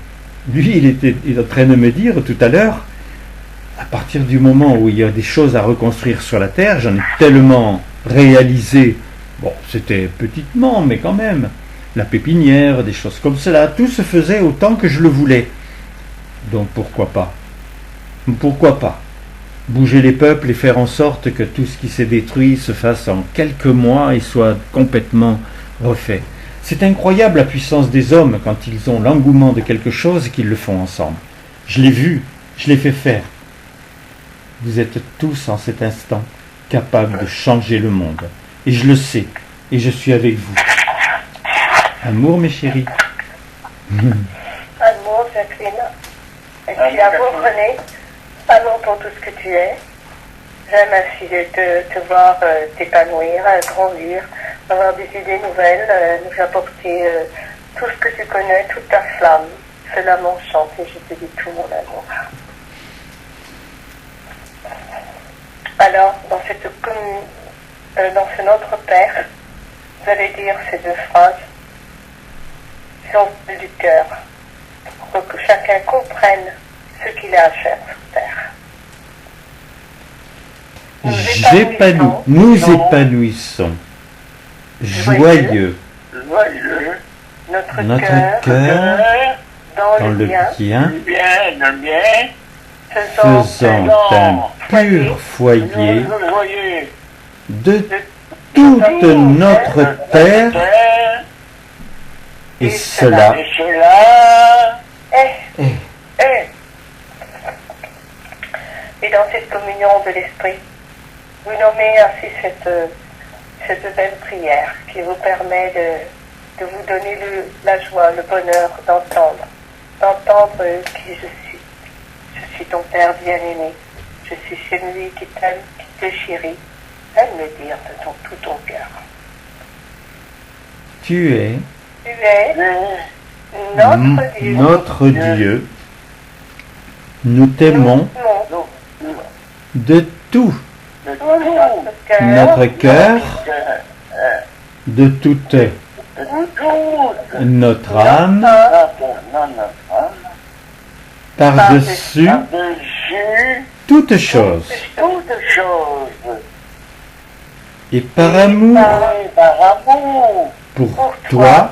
lui, il est en train de me dire tout à l'heure, à partir du moment où il y a des choses à reconstruire sur la terre, j'en ai tellement réalisé, bon, c'était petitement, mais quand même, la pépinière, des choses comme cela, tout se faisait autant que je le voulais. Donc pourquoi pas? Pourquoi pas bouger les peuples et faire en sorte que tout ce qui s'est détruit se fasse en quelques mois et soit complètement refait. C'est incroyable la puissance des hommes quand ils ont l'engouement de quelque chose et qu'ils le font ensemble. Je l'ai vu, je l'ai fait faire. Vous êtes tous en cet instant capables de changer le monde. Et je le sais, et je suis avec vous. Amour, mes chéris. Amour, Jacqueline. Et puis à vous, René. Amour pour tout ce que tu es. J'aime ainsi te voir t'épanouir, grandir, avoir des idées nouvelles, nous apporter tout ce que tu connais, toute ta flamme. Cela m'enchante et je te dis tout mon amour. Alors, dans ce Notre Père, vous allez dire ces deux phrases qui sont du cœur, pour que chacun comprenne ce qu'il a à faire sur terre. Nous épanouissons, joyeux, notre cœur dans le bien, faisant un pur foyer de toute notre terre, et cela est. Et dans cette communion de l'Esprit, vous nommez ainsi cette belle prière qui vous permet de vous donner la joie, le bonheur d'entendre qui je suis. Je suis ton Père bien-aimé. Je suis celui qui t'aime, qui te chérit. Aime le dire de tout ton cœur. Tu es notre Dieu. Nous t'aimons de tout notre cœur, de toute notre âme, par-dessus toute chose. Et par amour pour toi,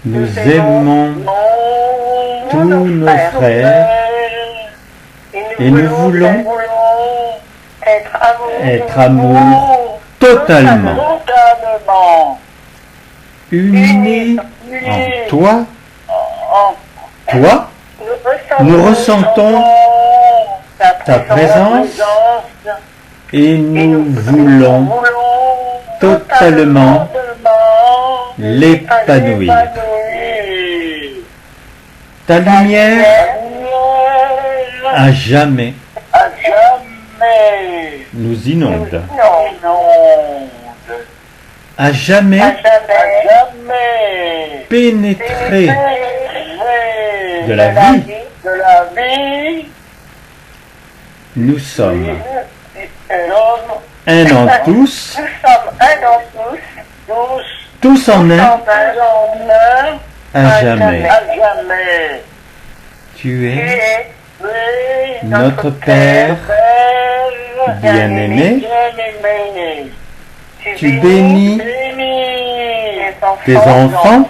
nous aimons tous nos frères et nous voulons être amour totalement unis en toi. Toi, nous ressentons ta présence et nous voulons totalement l'épanouir. Ta lumière à jamais nous inonde. À jamais pénétrer de la vie. Nous sommes un en tous, tous en un, à jamais. Tu es notre Père bien-aimé. Tu bénis tes enfants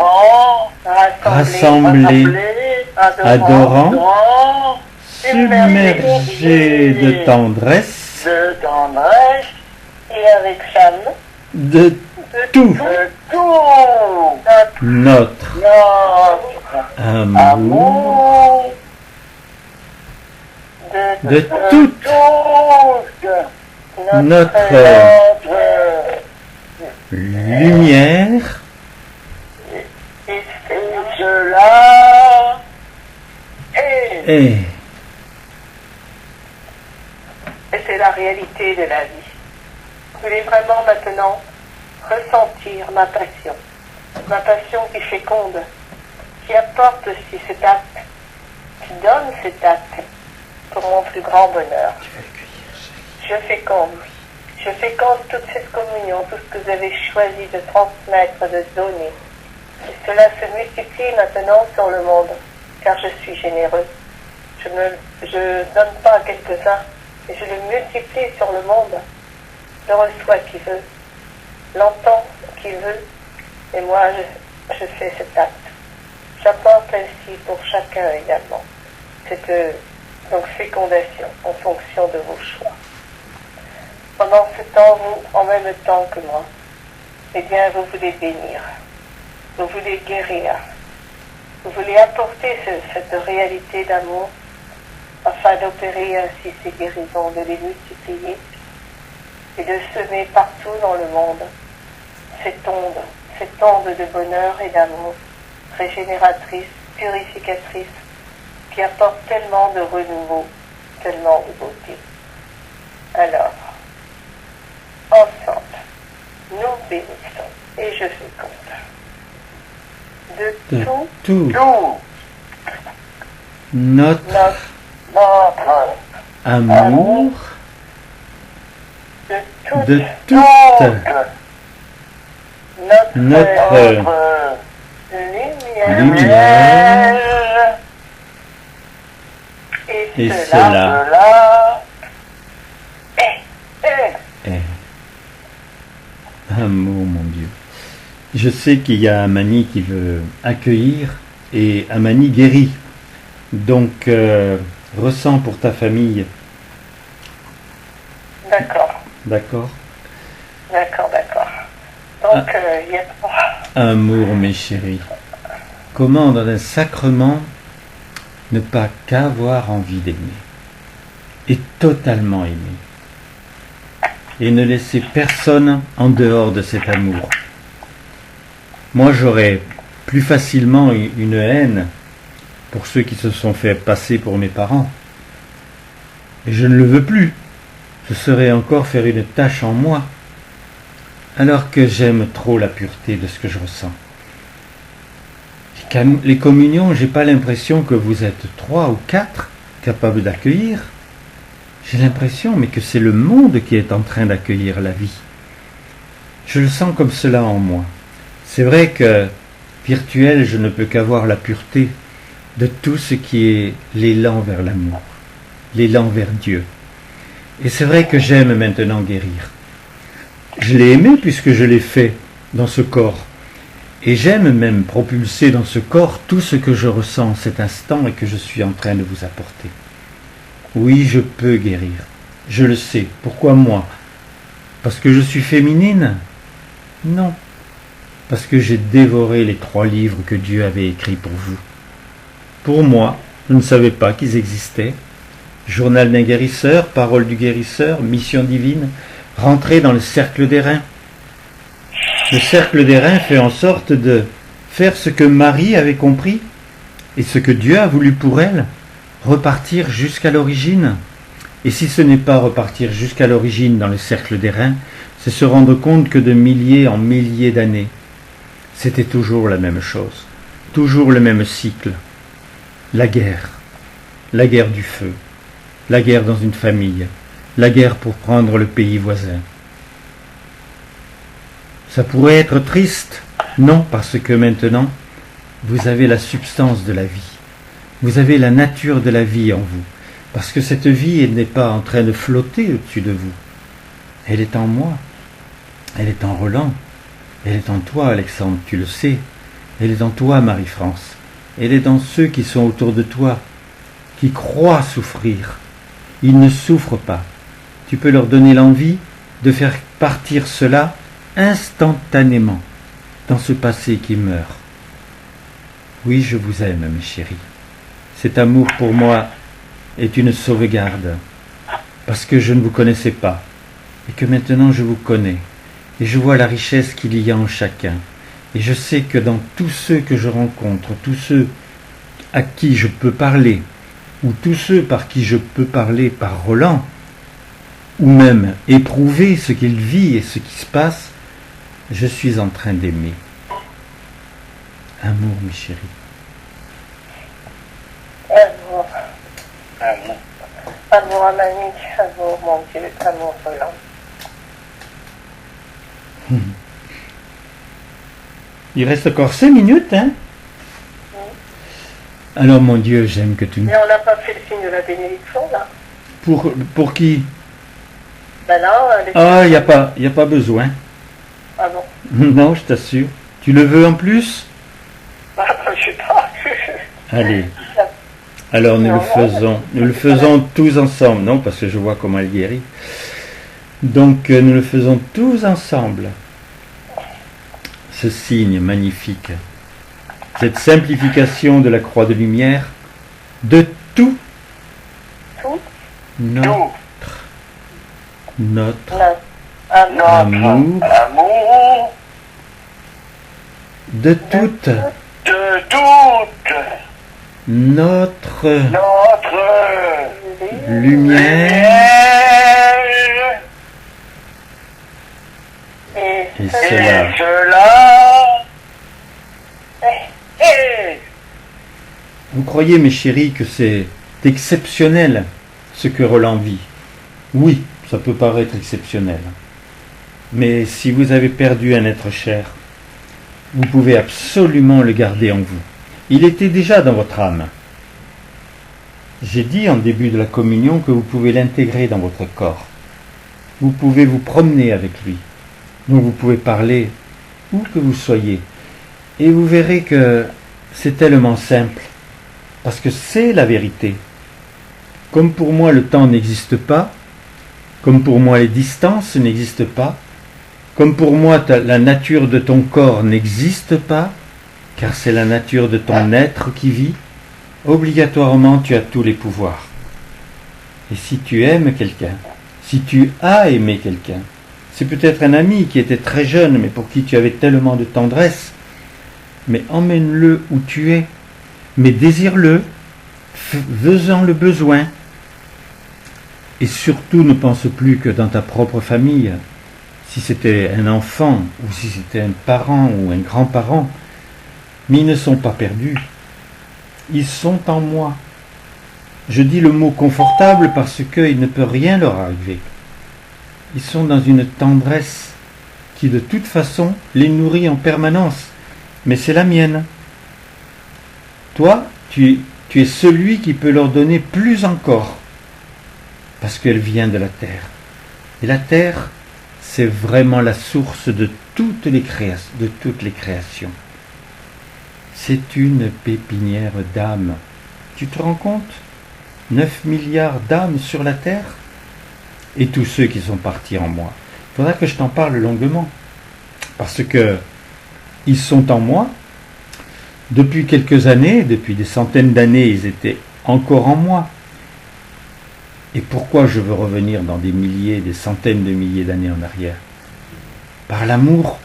rassemblés, adorants, submergés de tendresse, et avec Jeanne, de tout notre amour, de toute notre lumière, Et cela est. et c'est la réalité de la vie. Je voulais vraiment maintenant ressentir ma passion qui féconde, qui apporte aussi cet acte, qui donne cet acte pour mon plus grand bonheur. Je féconde toute cette communion, tout ce que vous avez choisi de transmettre, de donner. Et cela se multiplie maintenant sur le monde, car je suis généreux. Je ne donne pas à quelques-uns, mais je le multiplie sur le monde. Je reçois qui veut, l'entend qui veut, et moi je fais cet acte. J'apporte ainsi pour chacun également cette donc fécondation en fonction de vos choix. Pendant ce temps, vous, en même temps que moi, eh bien, vous voulez bénir, vous voulez guérir, vous voulez apporter cette réalité d'amour afin d'opérer ainsi ces guérisons, de les multiplier et de semer partout dans le monde cette onde de bonheur et d'amour, régénératrice, purificatrice, qui apporte tellement de renouveau, tellement de beauté. Alors, ensemble, nous bénissons et je féconde de tout notre Notre amour, de de toute notre lumière, et cela est amour, mon Dieu. Je sais qu'il y a Amani qui veut accueillir et Amani guérit. Donc, ressens pour ta famille. D'accord, D'accord? d'accord. Donc, il y a trois. Amour, mes chéris. Comment, dans un sacrement, ne pas qu'avoir envie d'aimer et totalement aimer et ne laisser personne en dehors de cet amour. Moi, j'aurais plus facilement une haine pour ceux qui se sont fait passer pour mes parents. Et je ne le veux plus. Ce serait encore faire une tâche en moi, alors que j'aime trop la pureté de ce que je ressens. Les communions, j'ai pas l'impression que vous êtes 3 ou 4 capables d'accueillir. J'ai l'impression, mais que c'est le monde qui est en train d'accueillir la vie. Je le sens comme cela en moi. C'est vrai que, virtuel, je ne peux qu'avoir la pureté de tout ce qui est l'élan vers l'amour, l'élan vers Dieu. Et c'est vrai que j'aime maintenant guérir. Je l'ai aimé puisque je l'ai fait dans ce corps. Et j'aime même propulser dans ce corps tout ce que je ressens en cet instant et que je suis en train de vous apporter. Oui, je peux guérir. Je le sais. Pourquoi moi? Parce que je suis féminine? Non. Parce que j'ai dévoré les 3 livres que Dieu avait écrits pour vous. Pour moi, je ne savais pas qu'ils existaient. Journal d'un guérisseur, Parole du guérisseur, Mission divine, rentrer dans le cercle des reins. Le cercle des reins fait en sorte de faire ce que Marie avait compris et ce que Dieu a voulu pour elle, repartir jusqu'à l'origine. Et si ce n'est pas repartir jusqu'à l'origine dans le cercle des reins, c'est se rendre compte que de milliers en milliers d'années, c'était toujours la même chose, toujours le même cycle. La guerre du feu, la guerre dans une famille, la guerre pour prendre le pays voisin. Ça pourrait être triste, non, parce que maintenant, vous avez la substance de la vie. Vous avez la nature de la vie en vous, parce que cette vie elle n'est pas en train de flotter au-dessus de vous. Elle est en moi, elle est en Roland, elle est en toi Alexandre, tu le sais, elle est en toi Marie-France, elle est dans ceux qui sont autour de toi, qui croient souffrir. Ils ne souffrent pas. Tu peux leur donner l'envie de faire partir cela instantanément dans ce passé qui meurt. Oui, je vous aime, mes chéris. Cet amour pour moi est une sauvegarde, parce que je ne vous connaissais pas, et que maintenant je vous connais, et je vois la richesse qu'il y a en chacun, et je sais que dans tous ceux que je rencontre, tous ceux à qui je peux parler, ou tous ceux par qui je peux parler par Roland, ou même éprouver ce qu'il vit et ce qui se passe, je suis en train d'aimer. Amour, mes chéris. Amour. Amour. Amour à mamie, amour mon Dieu, amour Roland. Il reste encore 5 minutes, hein? Alors, mon Dieu, j'aime que tu... Mais on n'a pas fait le signe de la bénédiction, là. Pour qui? Ben là, Ah, il n'y a pas besoin. Ah bon? Non, je t'assure. Tu le veux en plus? Je sais pas. Allez. Alors, nous le faisons tous ensemble. Non, parce que je vois comment elle guérit. Donc, nous le faisons tous ensemble. Ce signe magnifique. Cette simplification de la croix de lumière de tout Tout? notre Amour. Amour de toute de toute notre notre lumière Et et et cela cela est Vous croyez, mes chéris, que c'est exceptionnel ce que Roland vit? Oui, ça peut paraître exceptionnel. Mais si vous avez perdu un être cher, vous pouvez absolument le garder en vous. Il était déjà dans votre âme. J'ai dit en début de la communion que vous pouvez l'intégrer dans votre corps. Vous pouvez vous promener avec lui. Donc vous pouvez parler où que vous soyez. Et vous verrez que c'est tellement simple. Parce que c'est la vérité. Comme pour moi le temps n'existe pas, comme pour moi les distances n'existent pas, comme pour moi la nature de ton corps n'existe pas, car c'est la nature de ton être qui vit, obligatoirement tu as tous les pouvoirs. Et si tu aimes quelqu'un, si tu as aimé quelqu'un, c'est peut-être un ami qui était très jeune mais pour qui tu avais tellement de tendresse, mais emmène-le où tu es, mais désire-le, faisant le besoin. Et surtout ne pense plus que dans ta propre famille, si c'était un enfant, ou si c'était un parent ou un grand-parent, mais ils ne sont pas perdus. Ils sont en moi. Je dis le mot confortable parce qu'il ne peut rien leur arriver. Ils sont dans une tendresse qui de toute façon les nourrit en permanence. Mais c'est la mienne. Toi, tu es celui qui peut leur donner plus encore. Parce qu'elle vient de la terre. Et la terre, c'est vraiment la source de toutes les créations. C'est une pépinière d'âmes. Tu te rends compte ? 9 milliards d'âmes sur la terre ? Et tous ceux qui sont partis en moi. Il faudra que je t'en parle longuement. Parce que ils sont en moi. Depuis quelques années, depuis des centaines d'années, ils étaient encore en moi. Et pourquoi je veux revenir dans des milliers, des centaines de milliers d'années en arrière ? Par l'amour.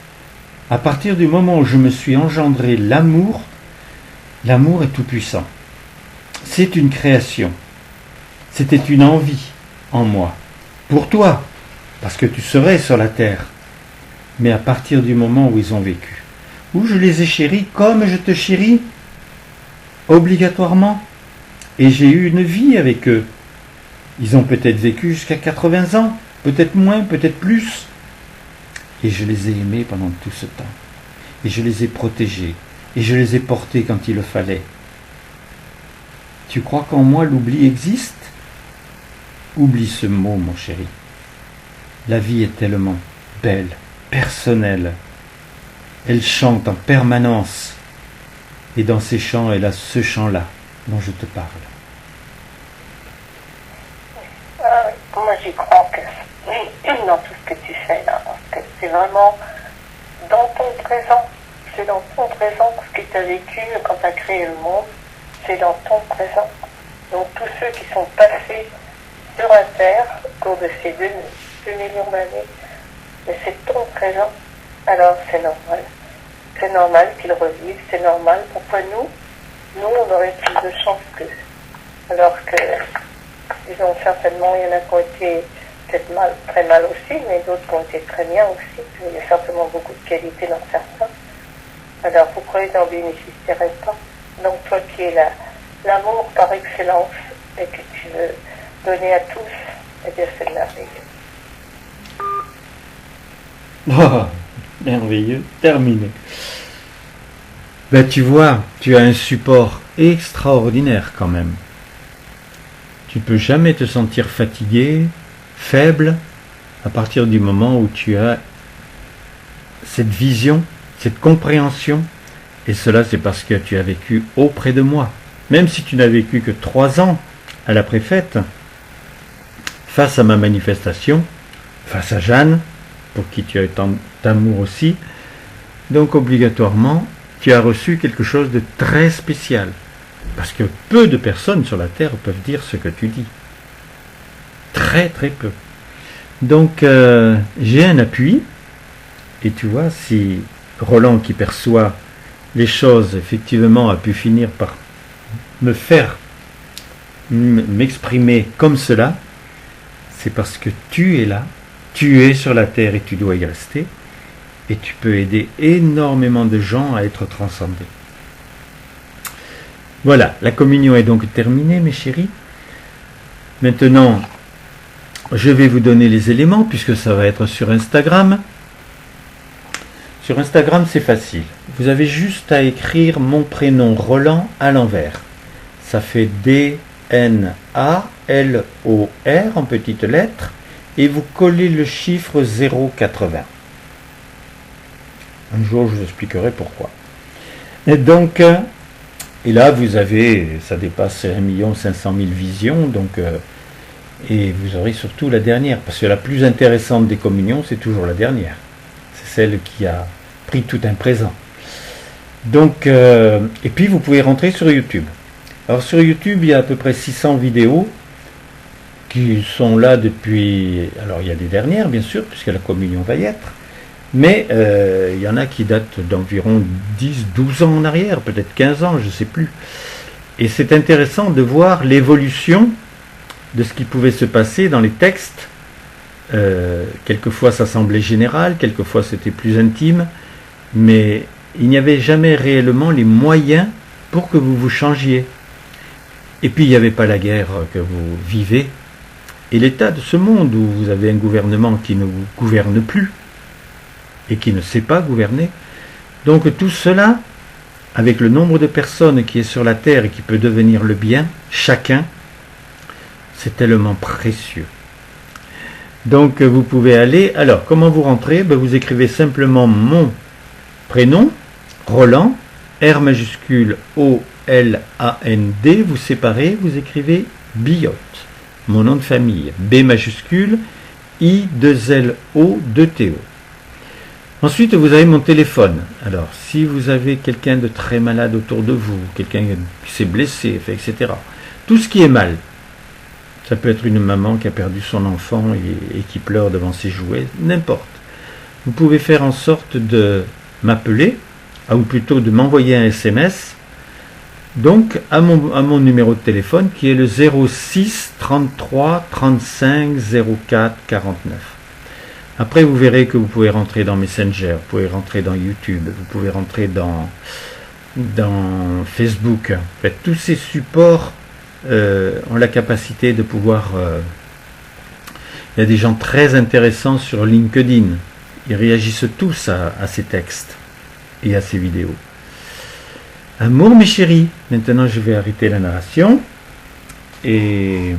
À partir du moment où je me suis engendré l'amour, l'amour est tout puissant. C'est une création. C'était une envie en moi. Pour toi, parce que tu serais sur la terre. Mais à partir du moment où ils ont vécu, où je les ai chéris comme je te chéris, obligatoirement, et j'ai eu une vie avec eux. Ils ont peut-être vécu jusqu'à 80 ans, peut-être moins, peut-être plus. Et je les ai aimés pendant tout ce temps. Et je les ai protégés. Et je les ai portés quand il le fallait. Tu crois qu'en moi l'oubli existe ? Oublie ce mot, mon chéri. La vie est tellement belle, personnelle. Elle chante en permanence. Et dans ces chants, elle a ce chant-là dont je te parle. Moi, j'y crois que dans tout ce que tu fais là, parce que c'est vraiment dans ton présent. C'est dans ton présent ce que tu as vécu quand tu as créé le monde. C'est dans ton présent. Donc tous ceux qui sont passés sur la Terre au cours de ces 2 millions d'années, mais c'est ton présent. Alors c'est normal. C'est normal qu'ils revivent, c'est normal. Pourquoi nous, on aurait plus de chance qu'eux. Alors que, disons, certainement, il y en a qui ont été peut-être très mal aussi, mais d'autres qui ont été très bien aussi. Il y a certainement beaucoup de qualité dans certains. Alors pourquoi ils n'en bénéficieraient pas? Donc toi qui es l'amour par excellence et que tu veux donner à tous, eh bien c'est merveilleux. Oh, merveilleux, terminé. Ben tu vois, tu as un support extraordinaire quand même. Tu ne peux jamais te sentir fatigué, faible, à partir du moment où tu as cette vision, cette compréhension, et cela c'est parce que tu as vécu auprès de moi. Même si tu n'as vécu que 3 ans à la préfète, face à ma manifestation, face à Jeanne, pour qui tu as eu tant d'amour aussi, donc obligatoirement, tu as reçu quelque chose de très spécial. Parce que peu de personnes sur la Terre peuvent dire ce que tu dis. Très très peu. Donc j'ai un appui, et tu vois, si Roland qui perçoit les choses, effectivement, a pu finir par me faire m'exprimer comme cela, c'est parce que tu es là, tu es sur la terre et tu dois y rester, et tu peux aider énormément de gens à être transcendés. Voilà, la communion est donc terminée, mes chéris. Maintenant, je vais vous donner les éléments, puisque ça va être sur Instagram. Sur Instagram, c'est facile. Vous avez juste à écrire mon prénom Roland à l'envers. Ça fait D-N-A-L-O-R en petites lettres, et vous collez le chiffre 080. Un jour, je vous expliquerai pourquoi. Et donc, et là, vous avez, ça dépasse 1 500 000 visions, donc, et vous aurez surtout la dernière, parce que la plus intéressante des communions, c'est toujours la dernière. C'est celle qui a pris tout un présent. Donc, et puis vous pouvez rentrer sur YouTube. Alors sur YouTube, il y a à peu près 600 vidéos qui sont là depuis... Alors il y a des dernières, bien sûr, puisque la communion va y être. Mais il y en a qui datent d'environ 10, 12 ans en arrière, peut-être 15 ans, je ne sais plus. Et c'est intéressant de voir l'évolution de ce qui pouvait se passer dans les textes. Quelquefois ça semblait général, quelquefois c'était plus intime, mais il n'y avait jamais réellement les moyens pour que vous vous changiez. Et puis il n'y avait pas la guerre que vous vivez, et l'état de ce monde où vous avez un gouvernement qui ne vous gouverne plus, et qui ne sait pas gouverner. Donc tout cela, avec le nombre de personnes qui est sur la terre et qui peut devenir le bien, chacun, c'est tellement précieux. Donc vous pouvez aller, alors comment vous rentrez? Vous écrivez simplement mon prénom, Roland, R majuscule O-L-A-N-D, vous séparez, vous écrivez Billotte, mon nom de famille, B majuscule I-2-L-O-2-T-O. Ensuite, vous avez mon téléphone. Alors, si vous avez quelqu'un de très malade autour de vous, quelqu'un qui s'est blessé, etc., tout ce qui est mal, ça peut être une maman qui a perdu son enfant et qui pleure devant ses jouets, n'importe. Vous pouvez faire en sorte de m'appeler, ou plutôt de m'envoyer un SMS, donc à mon numéro de téléphone qui est le 06 33 35 04 49. Après, vous verrez que vous pouvez rentrer dans Messenger, vous pouvez rentrer dans YouTube, vous pouvez rentrer dans Facebook. En fait, tous ces supports ont la capacité de pouvoir... il y a des gens très intéressants sur LinkedIn. Ils réagissent tous à ces textes et à ces vidéos. Amour, mes chéris. Maintenant, je vais arrêter la narration. Et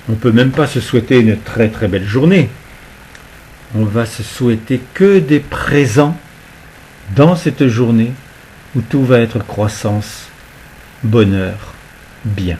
on ne peut même pas se souhaiter une très très belle journée. On va se souhaiter que des présents dans cette journée où tout va être croissance, bonheur, bien.